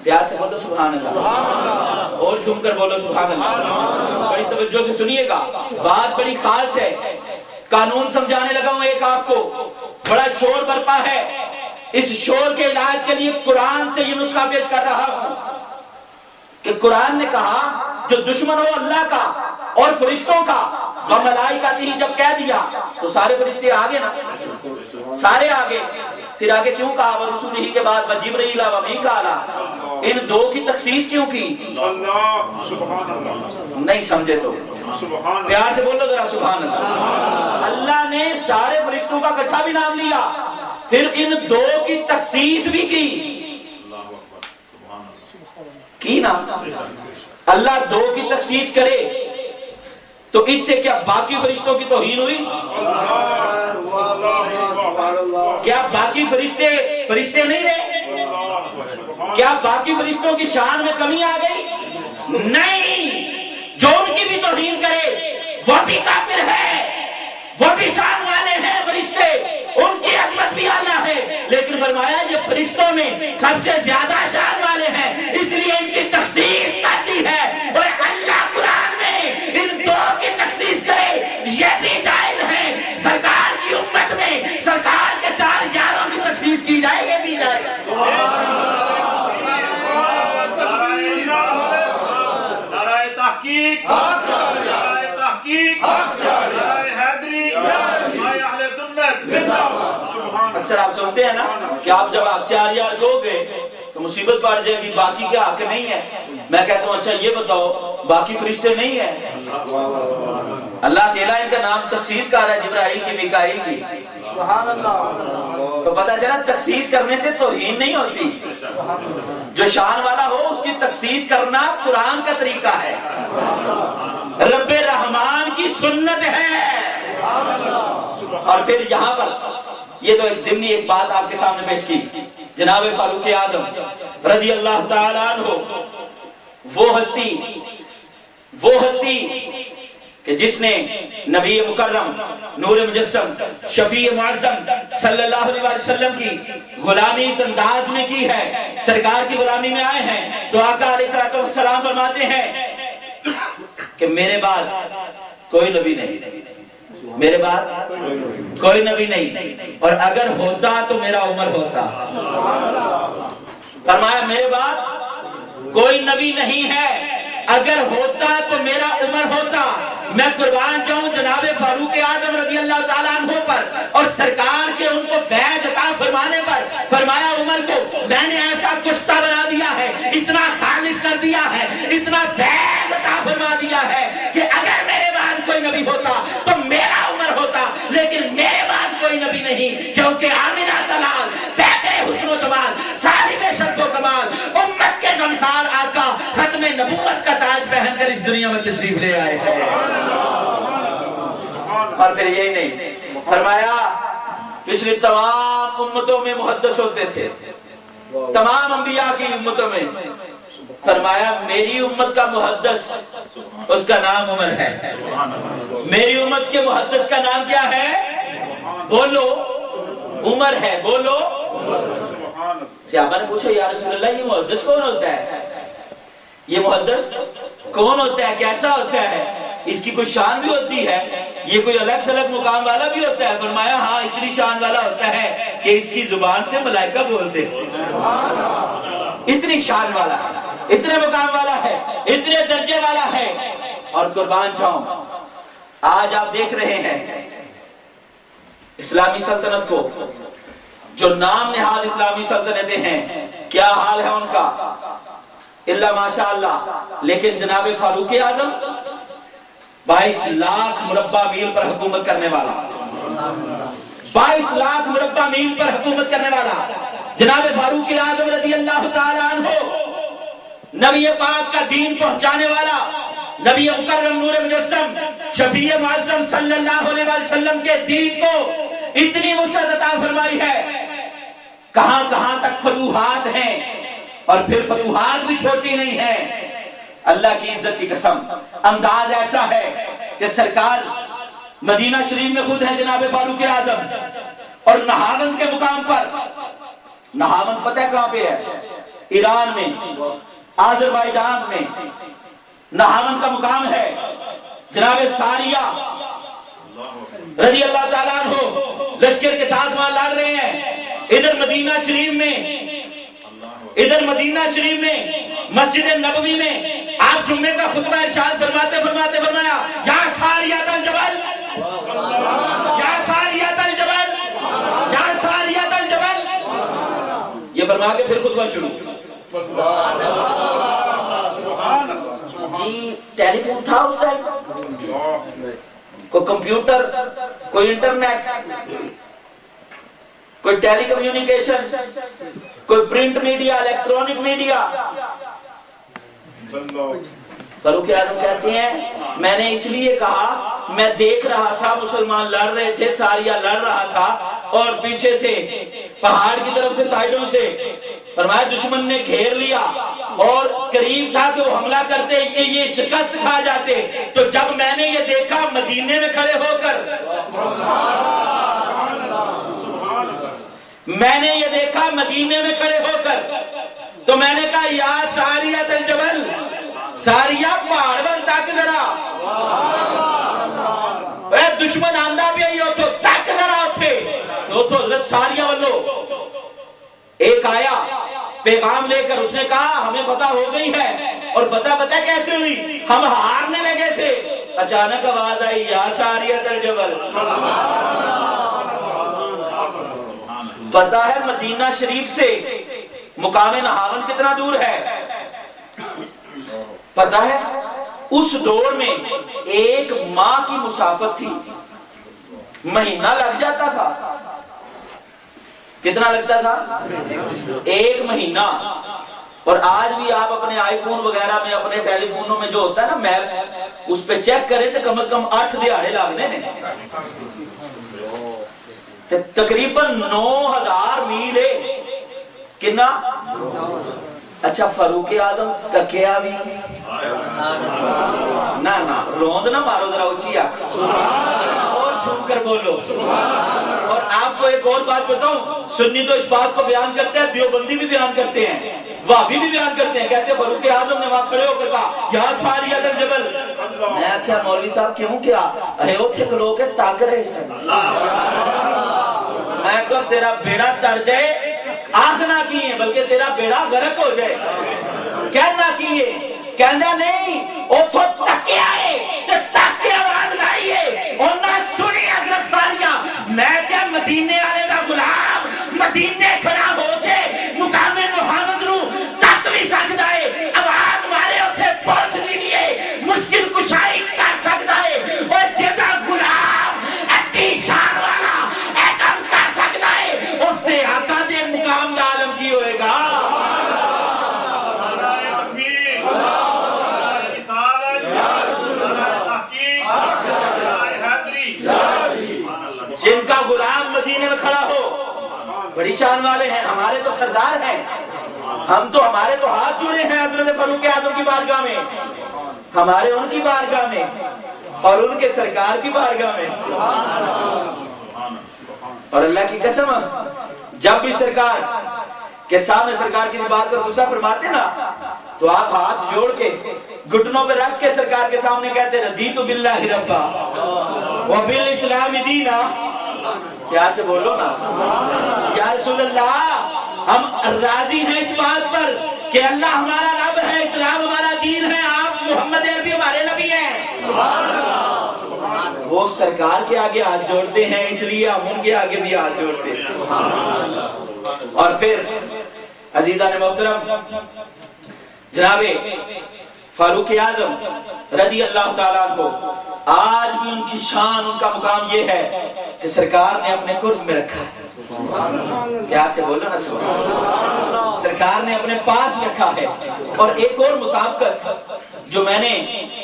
پیار سے بولو سبحان اللہ، اور جھوم کر بولو سبحان اللہ. بڑی توجہ سے سنیے گا، بات بڑی خاص ہے. قانون سمجھانے لگا ہوں ایک آپ کو. بڑا شور برپا ہے، اس شور کے علاج کے لیے قرآن سے یہ نسخہ پیش کر رہا ہوں کہ قرآن نے کہا جو دشمن ہو اللہ کا اور فرشتوں کا، وہ ملائکتہ جب کہہ دیا تو سارے فرشتے آگے نا، سارے آگے. پھر آگے کیوں کہا وہ رسولہ کے بعد وہ جبرائیل و میکال؟ ان دو کی تخصیص کیوں کی؟ نہیں سمجھے تو پیار سے بولو ذرا سبحان اللہ. اللہ نے سارے فرشتوں کا اکٹھا بھی نام لیا، پھر ان دو کی تخصیص بھی کی نا. اللہ دو کی تخصیص کرے تو اس سے کیا باقی فرشتوں کی توہین ہوئی؟ کیا باقی فرشتے نہیں رہے؟ کیا باقی فرشتوں کی شان میں کمی آ گئی؟ نہیں. جو ان کی بھی توہین کرے وہ بھی کافر ہے، وہ بھی شان والے ہیں فرشتے، ان کی عظمت بھی اعلیٰ ہے. لیکن فرمایا یہ فرشتوں میں سب سے زیادہ شان والے ہیں، اس لیے ان کی تخصیص کرتی ہے. اور اللہ قرآن میں ان دو کی تخصیص کرے یہ بھی جائز ہے. سرکار کی امت میں سرکار کے 4 یاروں کی تخصیص کی جائے، یہ بھی جائز. اکثر آپ سنتے ہیں نا کہ آپ جب آپ 4 یار دو گے تو مصیبت پڑ جائے گی، باقی کیا حق نہیں ہے؟ میں کہتا ہوں اچھا یہ بتاؤ باقی فرشتے نہیں ہیں؟ اللہ اکیلا ان کا نام تخصیص کر رہا ہے، جبرائیل کی، میکائیل کی. تو پتہ چلا تخصیص کرنے سے توہین نہیں ہوتی. جو شان والا ہو اس کی تخصیص کرنا قرآن کا طریقہ ہے، رب رحمان کی سنت ہے. اور پھر یہاں پر یہ تو ایک ضمنی ایک بات آپ کے سامنے پیش کی. جناب فاروق اعظم رضی اللہ تعالیٰ عنہ وہ ہستی کہ جس نے نبی مکرم نور مجسم شفیع معظم صلی اللہ علیہ وسلم کی غلامی اس انداز میں کی ہے، سرکار کی غلامی میں آئے ہیں تو آقا علیہ السلام فرماتے ہیں کہ میرے بعد کوئی نبی نہیں، میرے بعد کوئی نبی نہیں، اور اگر ہوتا تو میرا عمر ہوتا. فرمایا میرے بعد کوئی نبی نہیں ہے، اگر ہوتا تو میرا عمر ہوتا. میں قربان جاؤں جناب فاروق اعظم رضی اللہ تعالیٰ عنہ پر اور سرکار کے ان کو فیض عطا فرمانے پر. فرمایا عمر کو میں نے ایسا کشتہ بنا دیا ہے، اتنا خالص کر دیا ہے، اتنا فیض عطا فرما دیا ہے کہ اگر میرے بعد کوئی نبی ہوتا تو میرا عمر ہوتا، لیکن میرے بعد کوئی نبی نہیں، کیونکہ آمنہ دلال پیکر حسن و جمال صاحب شرف و کمال امت کے غمخوار آقا ختم نبوت کا تاج پہن کر اس دنیا میں تشریف لے آئے ہیں. اور پھر یہی نہیں، فرمایا پچھلی تمام امتوں میں محدث ہوتے تھے، تمام انبیاء کی امتوں میں. فرمایا میری امت کا محدث اس کا نام عمر ہے. میری امت کے محدث کا نام کیا ہے؟ بولو عمر ہے. بولو. صحابہ نے پوچھا یا رسول اللہ یہ محدث کون ہوتا ہے؟ یہ محدث کون ہوتا ہے؟ کیسا ہوتا ہے؟ اس کی کوئی شان بھی ہوتی ہے؟ یہ کوئی الگ الگ مقام والا بھی ہوتا ہے؟ فرمایا ہاں اتنی شان والا ہوتا ہے کہ اس کی زبان سے ملائکہ بولتے ہیں. اتنی شان والا ہے، اتنے مقام والا ہے، اتنے درجے والا ہے. اور قربان جاؤں آج آپ دیکھ رہے ہیں اسلامی سلطنت کو، جو نام نہاد اسلامی سلطنتیں ہیں، کیا حال ہے ان کا؟ اللہ ماشاء اللہ. لیکن جناب فاروق اعظم 22 لاکھ مربع میل پر حکومت کرنے والا، 22 لاکھ مربع میل پر حکومت کرنے والا جناب فاروق اعظم رضی اللہ تعالیٰ عنہ، نبی پاک کا دین پہنچانے والا، نبی مکرم نور مجسم شفیع معظم صلی اللہ علیہ وسلم کے دین کو اتنی وسعت عطا فرمائی ہے. کہاں کہاں تک فتوحات ہیں، اور پھر فتوحات بھی چھوٹی نہیں ہیں. اللہ کی عزت کی قسم انداز ایسا ہے کہ سرکار مدینہ شریف میں خود ہے جناب فاروق اعظم، اور نہاون کے مقام پر، نہاون پتہ ہے کہاں پہ ہے؟ ایران میں، آذربائیجان میں نہاون کا مقام ہے. جناب ساریہ رضی اللہ تعالیٰ عنہ لشکر کے ساتھ وہاں لڑ رہے ہیں. ادھر مدینہ شریف میں مسجد نبوی میں آپ جمعے کا خطبہ ارشاد فرماتے فرمایا یا ساریۃ الجبل، یا ساریۃ الجبل، یا ساریۃ الجبل، یہ فرما کے پھر خطبہ شروع. جی ٹیلی فون تھا اس ٹائم، کوئی کمپیوٹر، کوئی انٹرنیٹ، کوئی ٹیلی کمیونیکیشن، کوئی پرنٹ میڈیا، الیکٹرونک میڈیا. فاروق اعظم کہتے ہیں میں نے اس لیے کہا، میں دیکھ رہا تھا مسلمان لڑ رہے تھے، ساریہ لڑ رہا تھا، اور پیچھے سے پہاڑ کی طرف سے سائیڈوں سے فرمایا دشمن نے گھیر لیا، اور قریب تھا کہ وہ حملہ کرتے یہ شکست کھا جاتے. تو جب میں نے یہ دیکھا مدینے میں کھڑے ہو کر، میں نے یہ دیکھا مدینے میں کھڑے ہو کر، تو میں نے کہا یا ساریۃ الجبل، ساریہ پہاڑ بن تک ذرا، اے دشمن آندہ بھی آئی ہو تو تک ذرا اٹھے. تو حضرت ساریہ والو ایک آیا پیغام لے کر، اس نے کہا ہمیں فتح ہو گئی ہے. اور فتح کیسے ہوئی؟ ہم ہارنے لگے تھے. اچانک آواز آئی یا ساریۃ الجبل. پتا ہے مدینہ شریف سے مقام نہاون کتنا دور ہے؟ پتا ہے اس دور میں ایک ماہ کی مسافت تھی، مہینہ لگ جاتا تھا۔ کتنا لگتا تھا؟ ایک مہینہ۔ اور آج بھی آپ اپنے آئی فون وغیرہ میں، اپنے ٹیلی فونوں میں جو ہوتا ہے نا میپ، اس پہ چیک کریں تو کم از کم 8 دہاڑے لگتے ہیں، تقریباً 9000 میل ہے۔ کنا؟ اچھا فاروق اعظم تکیا بھی نہ روند نہ مارو، ذرا اونچی اور جھوم کر بولو۔ اور آپ کو ایک اور بات بتاؤں، سنی تو اس بات کو بیان کرتے ہیں، دیوبندی بھی بیان کرتے ہیں، وہابی بھی بیان کرتے ہیں، کہتے ہیں فاروق اعظم نے وہاں کھڑے ہو کر کہا یا ساریہ الجبل۔ میں کیا مولوی صاحب کیوں کیا؟ اے اوتھے کھلو کے تاک رہے سن۔ میں کہا تیرا بیڑا تر جائے، آخنا کیے بلکہ تیرا بیڑا غرق ہو جائے، کہنا کیے، کہنا نہیں اوتھو تکے آئے تو تکے آواز لائیے اور نہ سنی حضرت ساریہ۔ میں کیا مدینے آلے دا غلام مدینے کھڑا ہو کے مقام محمد رو تک بھی سکتا ہے، آواز مارے اوتھے پہنچ لیے مشکل کشائی کر سکتا ہے، اور جیدہ غلام ایٹی شان والا ایٹم کر سکتا ہے، اس نے آقا دے مقام دا عالم کی ہوئے گا۔ جن کا غلام مدینے میں کھڑا ہو بڑی شان والے ہیں، ہمارے تو سردار ہیں، ہمارے تو ہاتھ جڑے ہیں حضرت فاروق اعظم کی بارگاہ میں، ہمارے ان کی بارگاہ میں اور ان کے سرکار کی بارگاہ میں۔ اور اللہ کی قسم جب بھی سرکار کے سامنے سرکار کسی بات پر غصہ فرماتے نا تو آپ ہاتھ جوڑ کے گھٹنوں پہ رکھ کے سرکار کے سامنے کہتے رضیت باللہ ربا وبالاسلام دینا۔ پیار سے بولو نا یا رسول اللہ، ہم راضی ہیں اس بات پر کہ اللہ ہمارا رب ہے، اسلام ہمارا دین ہے، آپ محمد عربی ہمارے نبی ہیں۔ وہ سرکار کے آگے ہاتھ جوڑتے ہیں، اس لیے ہم ان کے آگے بھی ہاتھ جوڑتے ہیں۔ اور پھر عزیزان محترم، جناب فاروق اعظم رضی اللہ تعالیٰ عنہ، آج بھی ان کی شان، ان کا مقام یہ ہے کہ سرکار نے اپنے قرب میں رکھا ہے۔ پیار سے بولو نا سبحان اللہ، سرکار نے اپنے پاس رکھا ہے۔ اور ایک اور مطابقت جو میں نے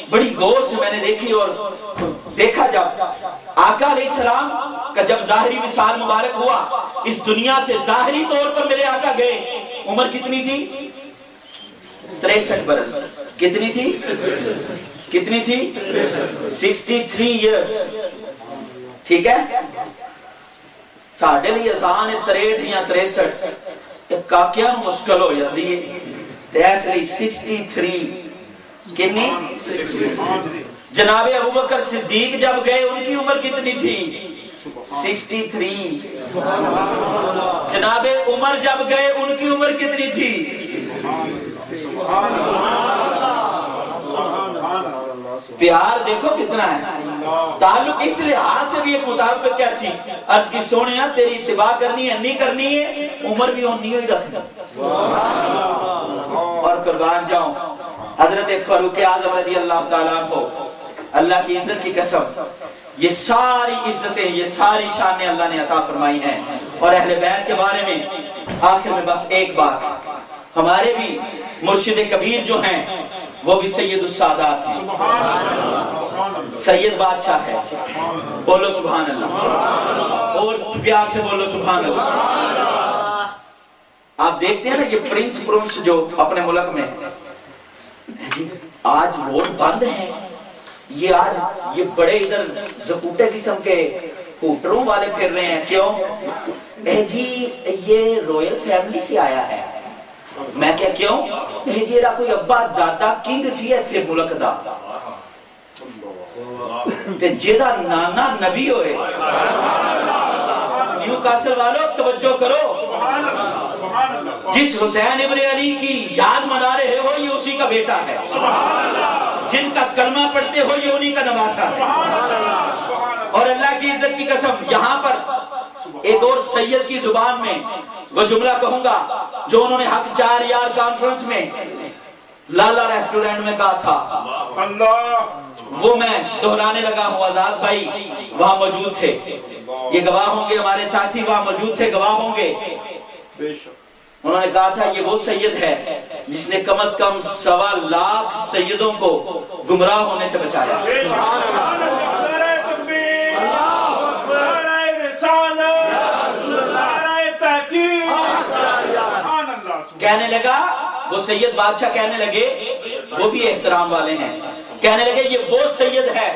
بڑی غور سے میں نے دیکھی اور دیکھا، جب آقا علیہ السلام کا جب ظاہری وصال مبارک ہوا، اس دنیا سے ظاہری طور پر میرے آقا گئے، عمر کتنی تھی؟ 63 برس۔ کتنی تھی؟ کتنی تھی؟ 63 ایئرز۔ ٹھیک ہے، ساڑھے لئے آسان ہے 63 یا 63، ایک کاکیاں نو مشکل ہو جاتی ہے، ایسے لئے 63 کنی؟ جناب ابو بکر صدیق جب گئے ان کی عمر کتنی تھی؟ 63۔ جناب عمر جب گئے ان کی عمر کتنی تھی؟ پیار دیکھو کتنا ہے، تعلق اس لحاظ سے بھی ایک مطابقت کیسی، عرض کی سونیا تیری اتباع کرنی ہے نہیں کرنی ہے، عمر بھی ہونی ہی رکھنا۔ اور قربان جاؤں حضرت فاروق اعظم رضی اللہ تعالیٰ عنہ، اللہ کی عزت کی قسم، یہ ساری عزتیں، یہ ساری شانیں اللہ نے عطا فرمائی ہیں۔ اور اہل بیت کے بارے میں آخر میں بس ایک بات، ہمارے بھی مرشد کبیر جو ہیں وہ بھی سید السادات ہیں، سید بادشاہ ہے، بولو سبحان اللہ، اور پیار سے بولو سبحان اللہ۔ آپ دیکھتے ہیں نا یہ پرنس جو اپنے ملک میں آج روڈ بند ہیں، یہ آج یہ بڑے ادھر زکوٹے قسم کے ہوٹروں والے پھر رہے ہیں، کیوں؟ جی یہ رویل فیملی سے آیا ہے۔ میں کیا کیوں؟ جی را کوئی ابا دادا کنگ سی ہے تھے ملک دا، تے جیدہ نانا نبی ہوئے۔ نیو کاسل والو توجہ کرو، جس حسین ابن علی کی یاد منا رہے ہو یہ اسی کا بیٹا ہے، جن کا کلمہ پڑھتے ہو یہ انہی کا نواسا ہے۔ اور اللہ کی عزت کی قسم یہاں پر ایک اور سید کی زبان میں وہ جملہ کہوں گا جو انہوں نے حق 4 یار کانفرنس میں لالا ریسٹورنٹ میں کہا تھا، وہ میں دہرانے لگا ہوں. آزاد بھائی وہاں موجود تھے، یہ گواہ ہوں گے، ہمارے ساتھی وہاں موجود تھے، گواہ ہوں گے. انہوں نے کہا تھا یہ وہ سید ہے جس نے کم از کم 1.25 لاکھ سیدوں کو گمراہ ہونے سے بچایا. کہنے لگا وہ سید بادشاہ، کہنے لگے وہ بھی احترام والے ہیں، کہنے لگے یہ وہ سید ہے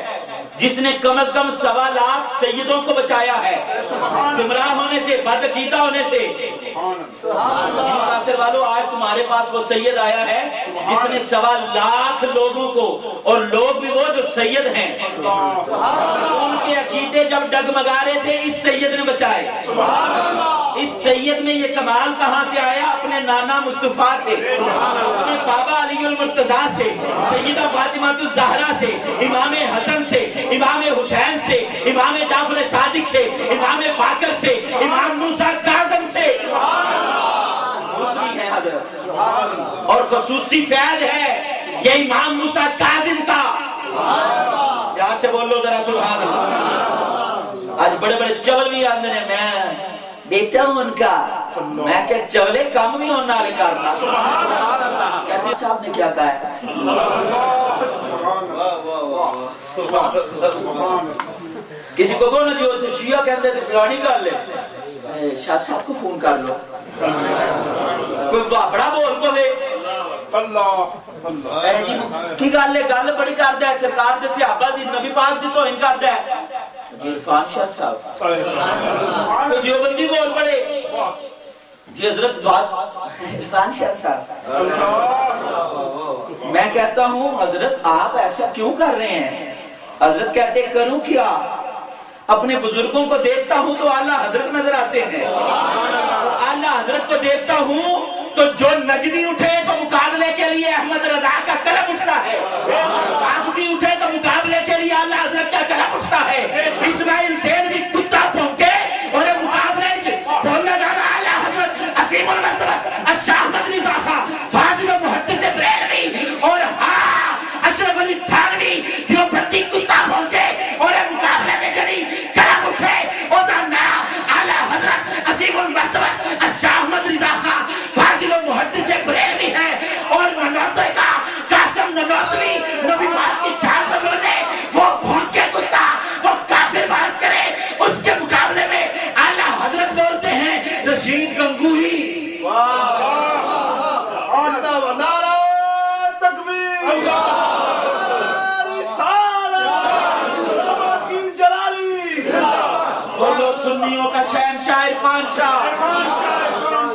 جس نے کم از کم 1.25 لاکھ سیدوں کو بچایا ہے گمراہ ہونے سے، بدعقیدہ ہونے سے. متاثر والو، آج تمہارے پاس وہ سید آیا ہے جس نے 1.25 لاکھ لوگوں کو، اور لوگ بھی وہ جو سید ہیں، ان کے عقیدے جب ڈگمگا رہے تھے اس سید نے بچائے. اس سید میں یہ کمال کہاں سے آیا؟ اپنے نانا مصطفیٰ سے، اپنے بابا علی المرتضیٰ سے، سیدہ فاطمہ الزہرا سے، امام حسن سے، امام حسین سے، امام جعفر صادق سے، امام باقر سے، امام موسیٰ کاظم سے. خصوصی ہے حضرت، اور خصوصی فیض ہے یہ امام موسیٰ کاظم کا. یہاں سے بول لو ذرا سبحان اللہ. آج بڑے بڑے چول بھی آندے ہیں، میں بیٹا ہوں ان کا، میں کہ چولے کام بھی ہونا لے کرنا. کہتے صاحب نے کیا کہا ہے؟ کسی کو کہنا جو تھے شیعہ کہتے تھے فلانی کر لے، شاہ صاحب کو فون کر لو، کوئی بڑا بول پوے جی کی گل ہے، گل بڑی کرتا ہے سرکار دے صحابہ دی نبی پاک دی توہین کرتا ہے. جی عرفان شاہ صاحب تو جو بندی بول پڑے جی حضرت عرفان شاہ صاحب. میں کہتا ہوں حضرت آپ ایسا کیوں کر رہے ہیں؟ حضرت کہتے کروں کیا؟ اپنے بزرگوں کو دیکھتا ہوں تو اعلیٰ حضرت نظر آتے ہیں، اعلیٰ حضرت کو دیکھتا ہوں تو جو نجدی اٹھے تو مقابلے کے لیے احمد رضا کا قلم اٹھتا ہے، حافظی اٹھے تو مقابلے کے لیے اعلیٰ حضرت کا قلم اٹھتا ہے. اسماعیل دین بھی کتا پھونکے اور مقابلے بولنے والا اعلیٰ حضرت عظیم المرتبہ شاہ احمد رضا خان فاضل و محدث بریلوی اور ہاں اشرف علی تھانوی جو بندی کتا پھونکے اور مقابلے میں جڑی قلم اٹھے اور نام اعلیٰ حضرت عظیم المرتبہ شاہ احمد رضا خان فاضل و محدث بریلوی ہے. اور ننوتوی کا قاسم ننوتوی نبی پاک کی شان پر بولے وہ بھونکے کتا، وہ کافر بات کرے، اس کے مقابلے میں اعلیٰ حضرت بولتے ہیں رشید گنگوہی. بولو سنیوں کا شہنشاہ عرفان شاہ.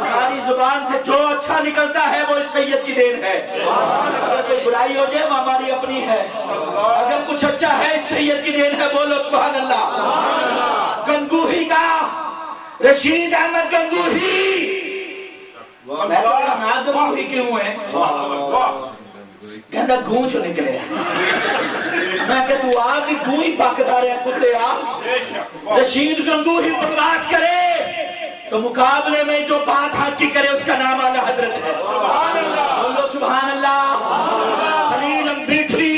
ہماری زبان سے جو اچھا نکلتا ہے وہ اس سید کی دین ہے. اگر کوئی برائی ہو جائے وہ ہماری اپنی ہے، اگر کچھ اچھا ہے اس سید کی دین ہے. بولو سبحان اللہ. گنگوہی کا رشید احمد گنگوہی. میں کہا نا گنگوہی کیوں ہے؟ کہندہ گونچ نکلے. میں کہ تو آپ بھی گوئی پاکتا رہے کتے آپ. رشید گنگوہی بکواس کرے تو مقابلے میں جو بات حق کی کرے اس کا نام اعلیٰ حضرت ہے. بولو سبحان اللہ. خلیل امبیٹھوی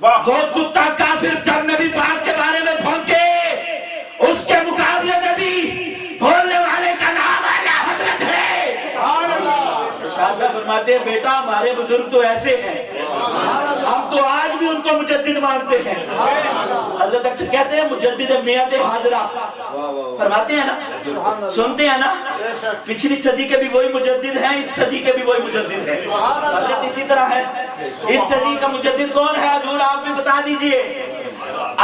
وہ کتا کافر جب نبی پاک کے بارے میں بھونکے اس کے مقابلے میں بھی بولنے والے کا نام اعلیٰ حضرت ہے. شاہ صاحب فرماتے ہیں بیٹا ہمارے بزرگ تو ایسے ہیں، ہم تو آج بھی ان کو مجدد مانتے ہیں. حضرت اکثر کہتے ہیں مجدد میت حاضرہ. فرماتے ہیں نا، سنتے ہیں نا، پچھلی صدی کے بھی وہی مجدد ہیں، اس صدی کے بھی وہی مجدد ہیں. حضرت اسی طرح ہے. اس صدی کا مجدد کون ہے حضور آپ بھی بتا دیجئے؟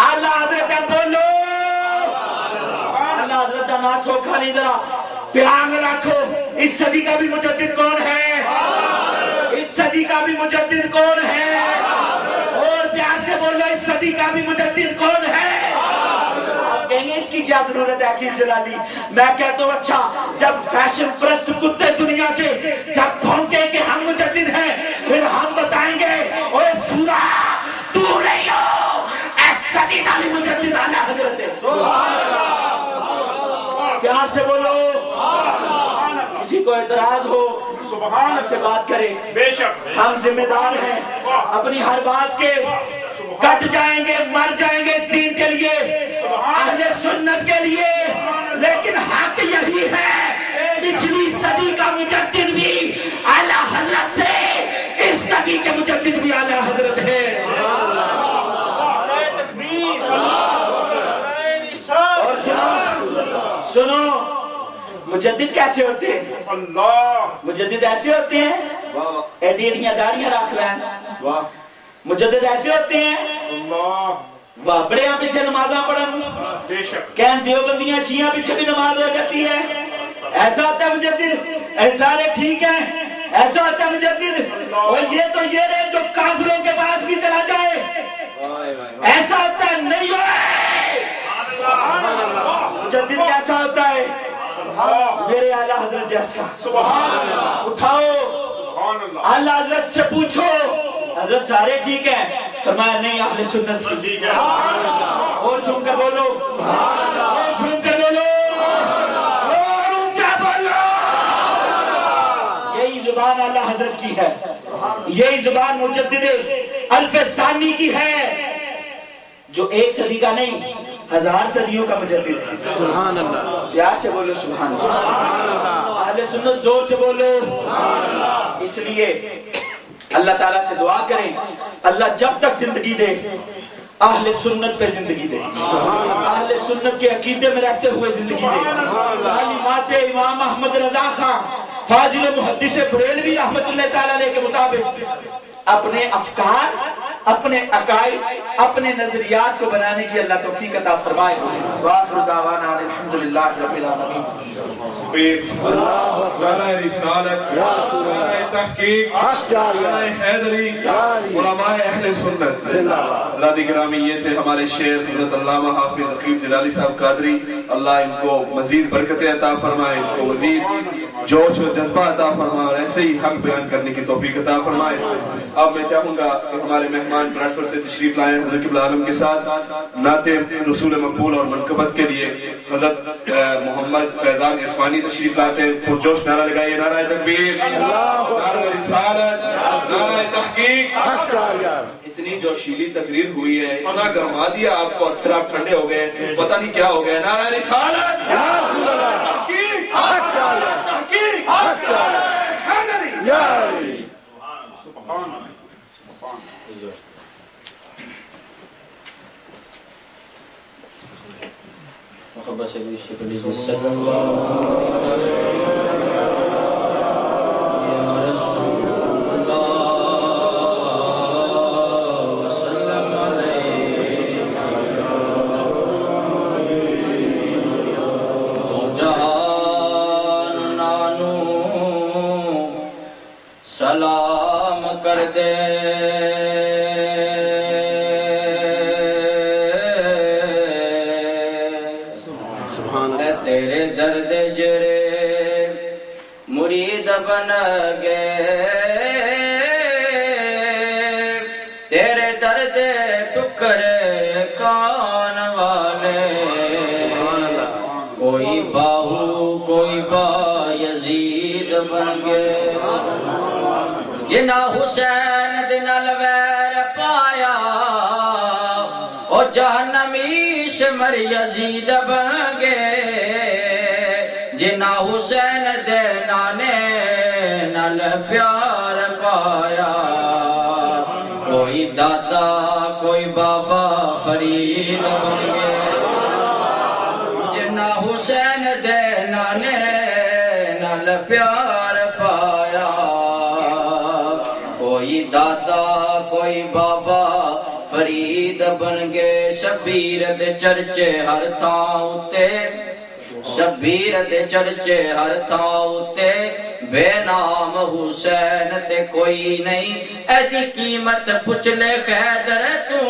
اعلیٰ حضرت. بولو اعلیٰ حضرت کا نام سوکھا نہیں، ذرا پیار رکھو. اس صدی کا بھی مجدد کون ہے؟ اس صدی کا بھی مجدد کون ہے؟ اور پیار سے بولو اس صدی کا بھی مجدد کون ہے؟ آپ کہیں گے اس کی کیا ضرورت ہے عقیل جلالی؟ میں کہتا ہوں اچھا جب فیشن پرست کتے دنیا کے جب بھونکے کہ ہم مجدد ہیں پھر ہم بتائیں گے اوے سورا تو نہیں ہو، اس صدی کا بھی مجدد اعلیٰ حضرت ہے. پیار سے بولو. کسی کو اعتراض ہو سبحان سے بات کرے. بے شک ہم ذمہ دار ہیں اپنی ہر بات کے. کٹ جائیں گے مر جائیں گے اس دین کے لیے, اہل سنت کے لیے, لیکن حق یہی ہے. پچھلی صدی کا مجدد بھی اعلیٰ حضرت تھے, اس صدی کے مجدد بھی اعلیٰ حضرت ہے. اور سنو مجدد کیسے ہوتے ہیں؟ اللہ مجدد ایسے ہوتے ہیں ایڈی ایڈیاں داڑیاں رکھ لیں. مجدد ایسے ہوتے ہیں اللہ واہ بڑیاں پیچھے نمازاں پڑھن, بے شک کہیں دیوبندیاں شیعہ پیچھے بھی نماز ہو جاتی ہے. ایسا ہوتا ہے مجدد؟ اے سارے ٹھیک ہیں, ایسا ہوتا ہے مجدد؟ اور یہ تو یہ رہے جو کافروں کے پاس بھی چلا جائے. ایسا ہوتا ہے؟ نہیں ہوئے. مجدد کیسا ہوتا ہے؟ میرے اعلیٰ حضرت جیسا. سبحان اللہ اٹھاؤ سبحان اللہ اعلیٰ حضرت سے پوچھو, حضرت سارے ٹھیک ہیں؟ فرمایا نہیں, اہل سنت سے ٹھیک ہے. اور جھوم کر بولو, اور جھوم کر بولو, اور اونچا بولو. یہی زبان اعلیٰ حضرت کی ہے, یہی زبان مجدد الف ثانی کی ہے, جو ایک صدی کا نہیں 1000 صدیوں کا مجدد ہے. سبحان اللہ. پیار سے بولو سبحان اللہ. اہل سنت زور سے بولو. اس لیے اللہ تعالیٰ سے دعا کریں, اللہ جب تک زندگی دے اہل سنت پہ زندگی دے, اہل سنت کے عقیدے میں رہتے ہوئے زندگی دے. تعلیمات امام احمد رضا خان فاضل محدث بریلوی رحمت اللہ تعالیٰ علیہ کے مطابق اپنے افکار, اپنے عقائد, اپنے نظریات کو بنانے کی اللہ توفیق عطا فرمائے. وآخر دعوانا الحمدللہ رب العالمین. نعرہ رسالت, نعرہ تحقیق, نعرہ حیدری, علماء اہل سنت. اللہ دی گرامی یہ تھے ہمارے شیخ حضرت علامہ حافظ عقیل جلالی صاحب قادری. اللہ ان کو مزید برکتیں عطا فرمائے, ان کو مزید جوش و جذبہ عطا فرمائے, اور ایسے ہی حق بیان کرنے کی توفیق عطا فرمائے. اب میں چاہوں گا کہ ہمارے مہمان براڈفورڈ سے تشریف لائیں حضرت قبلہ عالم کے ساتھ نعت رسول مقبول اور منقبت کے لیے حضرت محمد فیضان عرفانی تشریف لاتے ہیں. پرجوش نعرہ لگائیے, نعرہ تکبیر, نعرہ رسالت, نعرہ تحقیق. اتنی جوشیلی تقریر ہوئی ہے, اتنا گرما دیا آپ کو, اور پھر آپ ٹھنڈے ہو گئے, پتہ نہیں کیا ہو گیا. نعرہ رسالت, نعرہ تحقیق, نعرہ تحقیق, نعرہ حیدری. محبت سے بھی شکریہ صلی اللہ یا رسول اللہ وسلم علیہ. دو جہان نانو سلام کر دے, تیرے درد جڑے مرید بن گئے, تیرے درد ٹکرے کان والے. کوئی باہو کوئی با یزید بن گئے, جنا حسین دن الویر پایا او جہنمی شمر یزید بن گئے. جنا حسین دے نانے نال پیار پایا, کوئی دادا کوئی بابا فرید بن گئے. جنا حسین دے نانے نال پیار پایا, کوئی دادا کوئی بابا فرید بن گئے. شبیر دے چرچے ہر تھاں اتے, شبیر دے چرچے ہر تھاں اتے, بے نام حسین تے کوئی نہیں. ایدی قیمت پوچھ لے خیدر تو,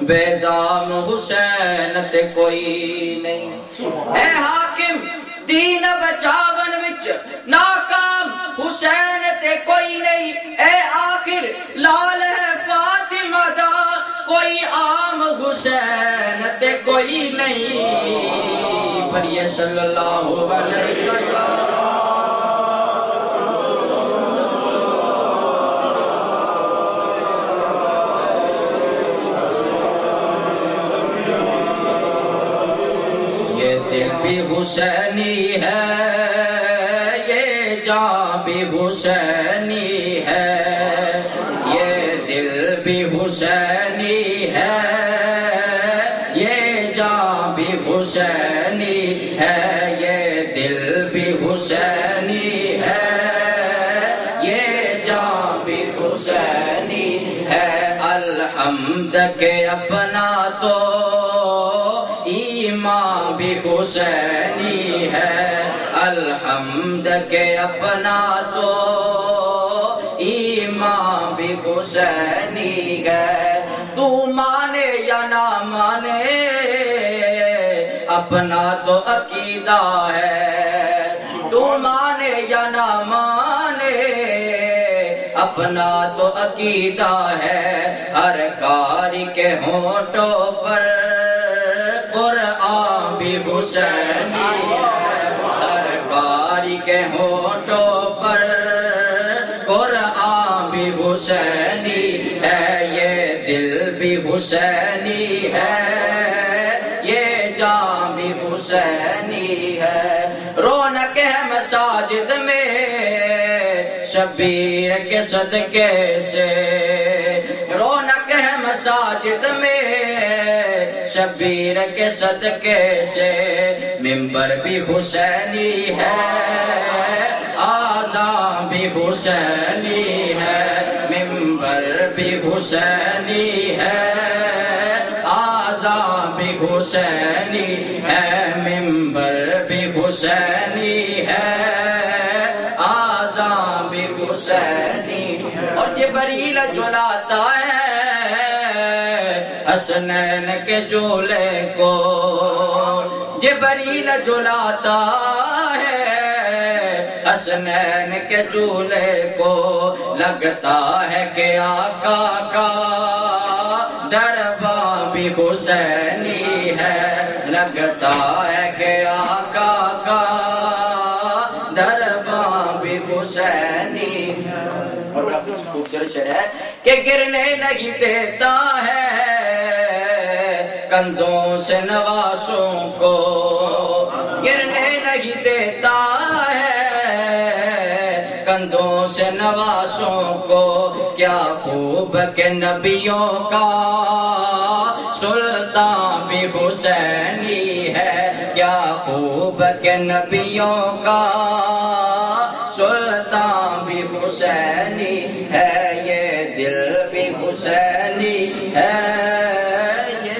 بے دام حسین تے کوئی نہیں. اے حاکم دین بچاون وچ ناکام حسین تے کوئی نہیں. اے آخر لال ہے فاطمہ دا, کوئی عام حسین تے کوئی نہیں. پڑھیے صلی اللہ علیہ وسلم۔ یہ دل بھی حسینی ہے، یہ جان بھی حسینی ہے، یہ دل بھی حسینی ہے، یہ جان بھی حسینی ہے، یہ دل بھی حسینی ہے، یہ جان بھی حسینی ہے۔ الحمد کہ اپنا تو ایمان بھی حسینی ہے، الحمد کہ اپنا تو ایمان بھی حسینی ہے۔ تو مانے یا نہ مانے اپنا تو عقیدہ ہے، تو مانے یا نہ مانے اپنا تو عقیدہ ہے۔ ہر کاری کے ہونٹوں پر قرآن بھی حسینی ہے، ہر کاری کے ہونٹوں پر قرآن بھی حسینی ہے، یہ دل بھی حسینی ہے، یہ جان بھی حسینی ہے۔ رونق ہے مساجد میں شبیر کے صدقے سے، رونق ہے مساجد میں شبیر کے صدقے سے، ممبر بھی حسینی ہے، آذان بھی حسینی ہے، ممبر بھی حسینی ہے، آذان بھی حسینی ہے، ممبر بھی حسینی ہے، آذان بھی حسینی۔ اور جبریل جلاتا ہے حسنین کے جولے کو، جبریل جلاتا ہے حسنین کے جولے کو، لگتا ہے کہ آقا کا درباں بھی حسینی ہے، لگتا ہے کہ آقا کا درباں بھی حسینی ہے۔ اور خوبصورت شعر ہے کہ گرنے نہیں دیتا ہے کندھوں سے نواسوں کو، گرنے نہیں دیتا ہے کندھوں سے نواسوں کو، کیا خوب کہ نبیوں کا سلطان بھی حسینی ہے، کیا خوب کہ نبیوں کا سلطان بھی حسینی ہے، یہ دل بھی حسینی ہے، یہ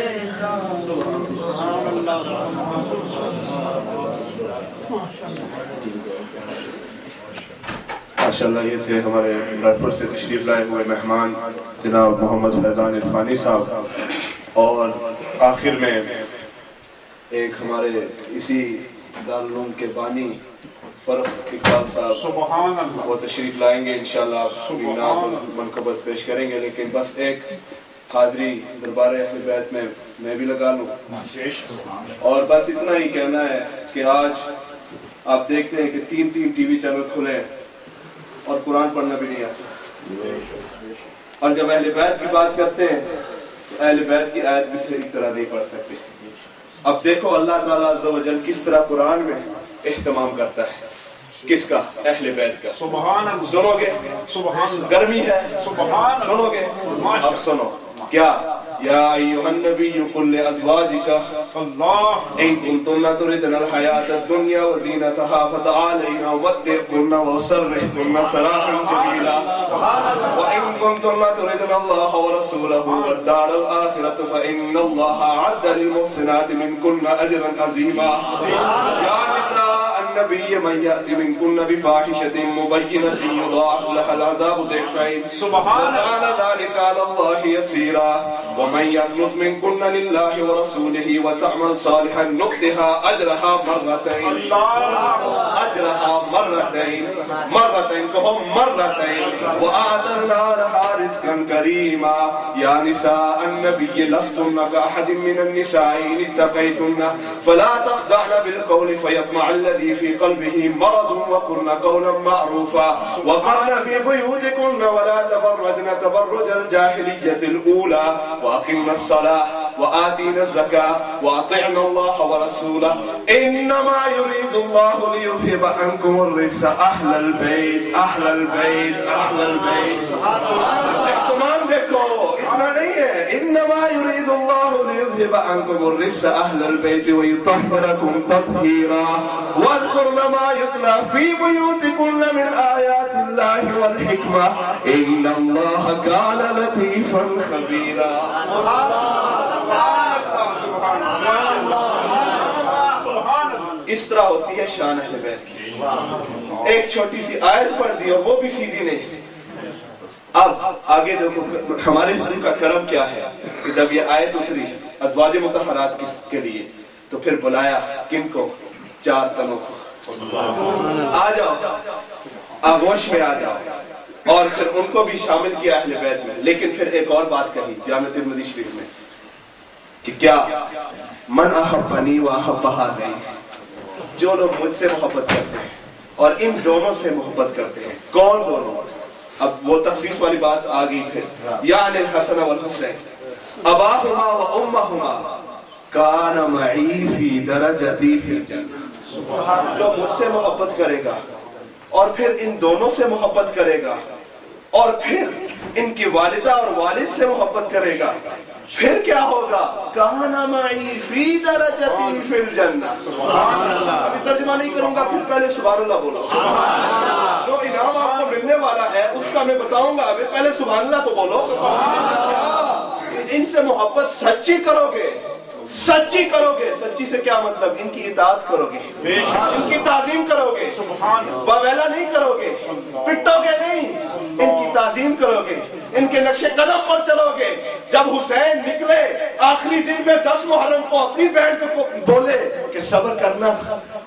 ماشاءاللہ یہ تھے ہمارے رائپور سے تشریف لائے ہوئے مہمان جناب محمد فیضان عرفانی صاحب، اور آخر میں ایک ہمارے اسی دارالعلوم کے بانی فرق اقبال صاحب سبحان اللہ، وہ تشریف لائیں گے انشاءاللہ، آپ منقبت پیش کریں گے، لیکن بس ایک حاضری دربار اہل بیت میں بھی لگا لوں، اور بس اتنا ہی کہنا ہے کہ آج آپ دیکھتے ہیں کہ 3 ٹی وی چینل کھلے اور قرآن پڑھنا بھی نہیں آتا، اور جب اہل بیت کی بات کرتے ہیں تو اہل بیت کی آیت بھی صحیح طرح نہیں پڑھ سکتے۔ اب دیکھو اللہ تعالیٰ عز و جل کس طرح قرآن میں اہتمام کرتا ہے، کس کا؟ اہل بیت کا۔ سبحان اللہ، سنو گے؟ سبحان اللہ، گرمی ہے، سبحان اللہ، سنو گے؟ اب سنو کیا؟ یا ایھا النبی قل لازواجک اللہ ان کنتن تردن الحیاۃ الدنیا وزینتها فتعالین امتعکن واسرحکن سراحا جمیلا وان کنتن تردن اللہ ورسولہ والدار الآخرۃ فإن اللہ اعد للمحسنات منکن اجرا عظیما یا نساء النبی من یأت منکن بفاحشۃ مبینۃ یضاعف لها العذاب ضعفین سبحان وکان ذلک علی اللہ یسیرا ومن يقنط منكن لله ورسوله وتعمل صالحا نؤتها اجرها مرتين اللہ أجرها مرتين كهم مرتين وأعتدنا لها رزقا كريما يا نساء النبي لستن كأحد من النساء إن اتقيتن فلا تخضعن بالقول فيطمع الذي في قلبه مرض وقرن قولا معروفا وقرن في بيوتكن ولا تبرجن تبرج الجاهلية الأولى وأقمنا الصلاة وآتينا الزكاة وأطعنا الله ورسوله إنما يريد الله ليذهب عنكم الرجس أهل البيت احتمام دیکھو اتنا نہیں ہے إنما يريد الله ليذهب عنكم الرجس أهل البيت ويطهركم تطهيرا واذكرن ما يتلى في بيوتكن من آيات الله والحكمة إن الله كان لطيفا خبيرا اس طرح ہوتی ہے شان اہل بیت کی ایک چھوٹی سی آیت پڑھ دی اور وہ بھی سیدھی نہیں اب آگے دیکھو ہمارے حضور کا کرم کیا ہے کہ جب یہ آیت اتری ازواج مطہرات کے لیے تو پھر بلایا کن کو 4 تنوں کو آ جاؤ آغوش میں آ جاؤ اور پھر ان کو بھی شامل کیا اہل بیت میں لیکن پھر ایک اور بات کہی جامع ترمذی شریف میں کہ کیا من احبنی و احب ہذین جو لوگ مجھ سے محبت کرتے ہیں اور ان دونوں سے محبت کرتے ہیں کون دونوں اب وہ تخصیص والی بات آ گئی پھر یعنی الحسن والحسین اباہما و امہما کان معی فی درجتی فی الجنہ جو مجھ سے محبت کرے گا اور پھر ان دونوں سے محبت کرے گا اور پھر ان کی والدہ اور والد سے محبت کرے گا پھر کیا ہوگا کہانا معی فی درجتی فی الجنہ سبحان اللہ ابھی ترجمہ نہیں کروں گا پھر پہلے سبحان اللہ بولو جو انعام آپ کو ملنے والا ہے اس کا میں بتاؤں گا ابھی پہلے سبحان اللہ تو بولو ان سے محبت سچی کرو گے سچی سے کیا مطلب ان کی اطاعت کرو گے ان کی تعظیم کرو گے باویلا نہیں کرو گے پٹو گے نہیں ان کی تعظیم کرو گے ان کے نقش قدم پر چلو گے جب حسین نکلے آخری دن میں 10 محرم کو اپنی بہن کو بولے کہ صبر کرنا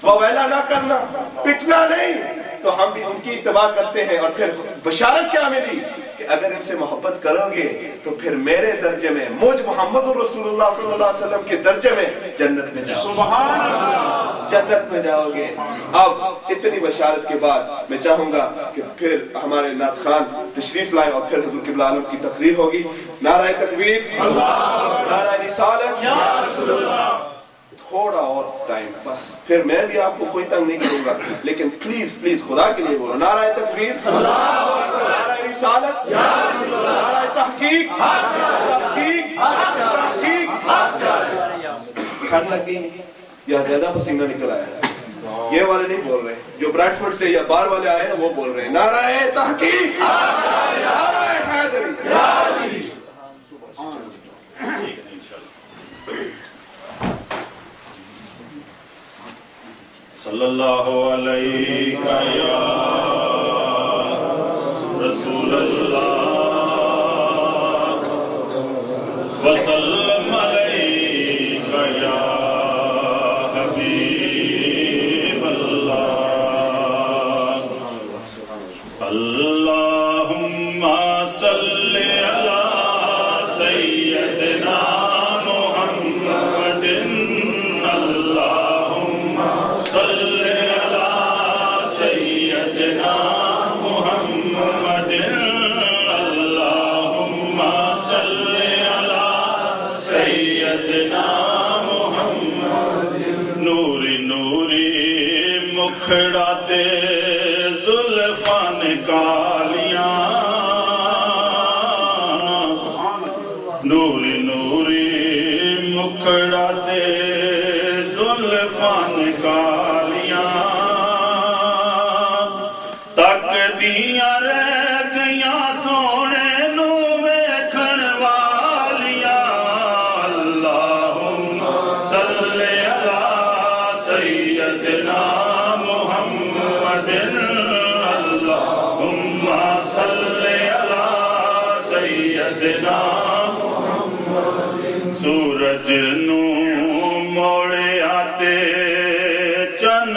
باویلا نہ کرنا پٹنا نہیں تو ہم بھی ان کی اتباع کرتے ہیں اور پھر بشارت کیا ملی کہ اگر ان سے محبت کرو گے تو پھر میرے درجے میں مجھ محمد رسول اللہ صلی اللہ علیہ وسلم کے درجے میں جنت میں جاؤ سبحان اللہ جنت میں جاؤ گے اب اتنی بشارت کے بعد میں چاہوں گا کہ پھر ہمارے نعت خان تشریف لائیں اور پھر حضور قبلہ عالم کی تقریر ہوگی نعرہ تکبیر نعرہ رسالت یا رسول اللہ تھوڑا اور ٹائم بس پھر میں بھی آپ کو کوئی تنگ نہیں کروں گا لیکن پلیز خدا کے لیے بولو نعرہ تکبیر نعرہ رسالت نعرہ تحقیق ٹھنڈ لگ گئی یا زیادہ پسینہ نکل آیا یہ والے نہیں بول رہے جو برائٹ فورڈ سے یا بار والے آئے ہیں وہ بول رہے ہیں نعرہ تحقیق نعرہ حیدری صلی اللہ علیہ یا رسول اللہ وسلم علیہ یا حبیب اللہ اللہم صلی علی سیدنا محمد اللہم صلی علی سیدنا محمد اللہم صلی علی سیدنا محمد نوری نوری مکھڑا تے زلفاں نکالیاں نوری نوری مکھڑا تے زلفاں نکالیاں تک دیاں رہ گیاں سونے نو ویکھن والیاں اللہم صلی علی سیدنا محمد اللہم صلی علی سیدنا محمد سورج نو موڑے آتے چن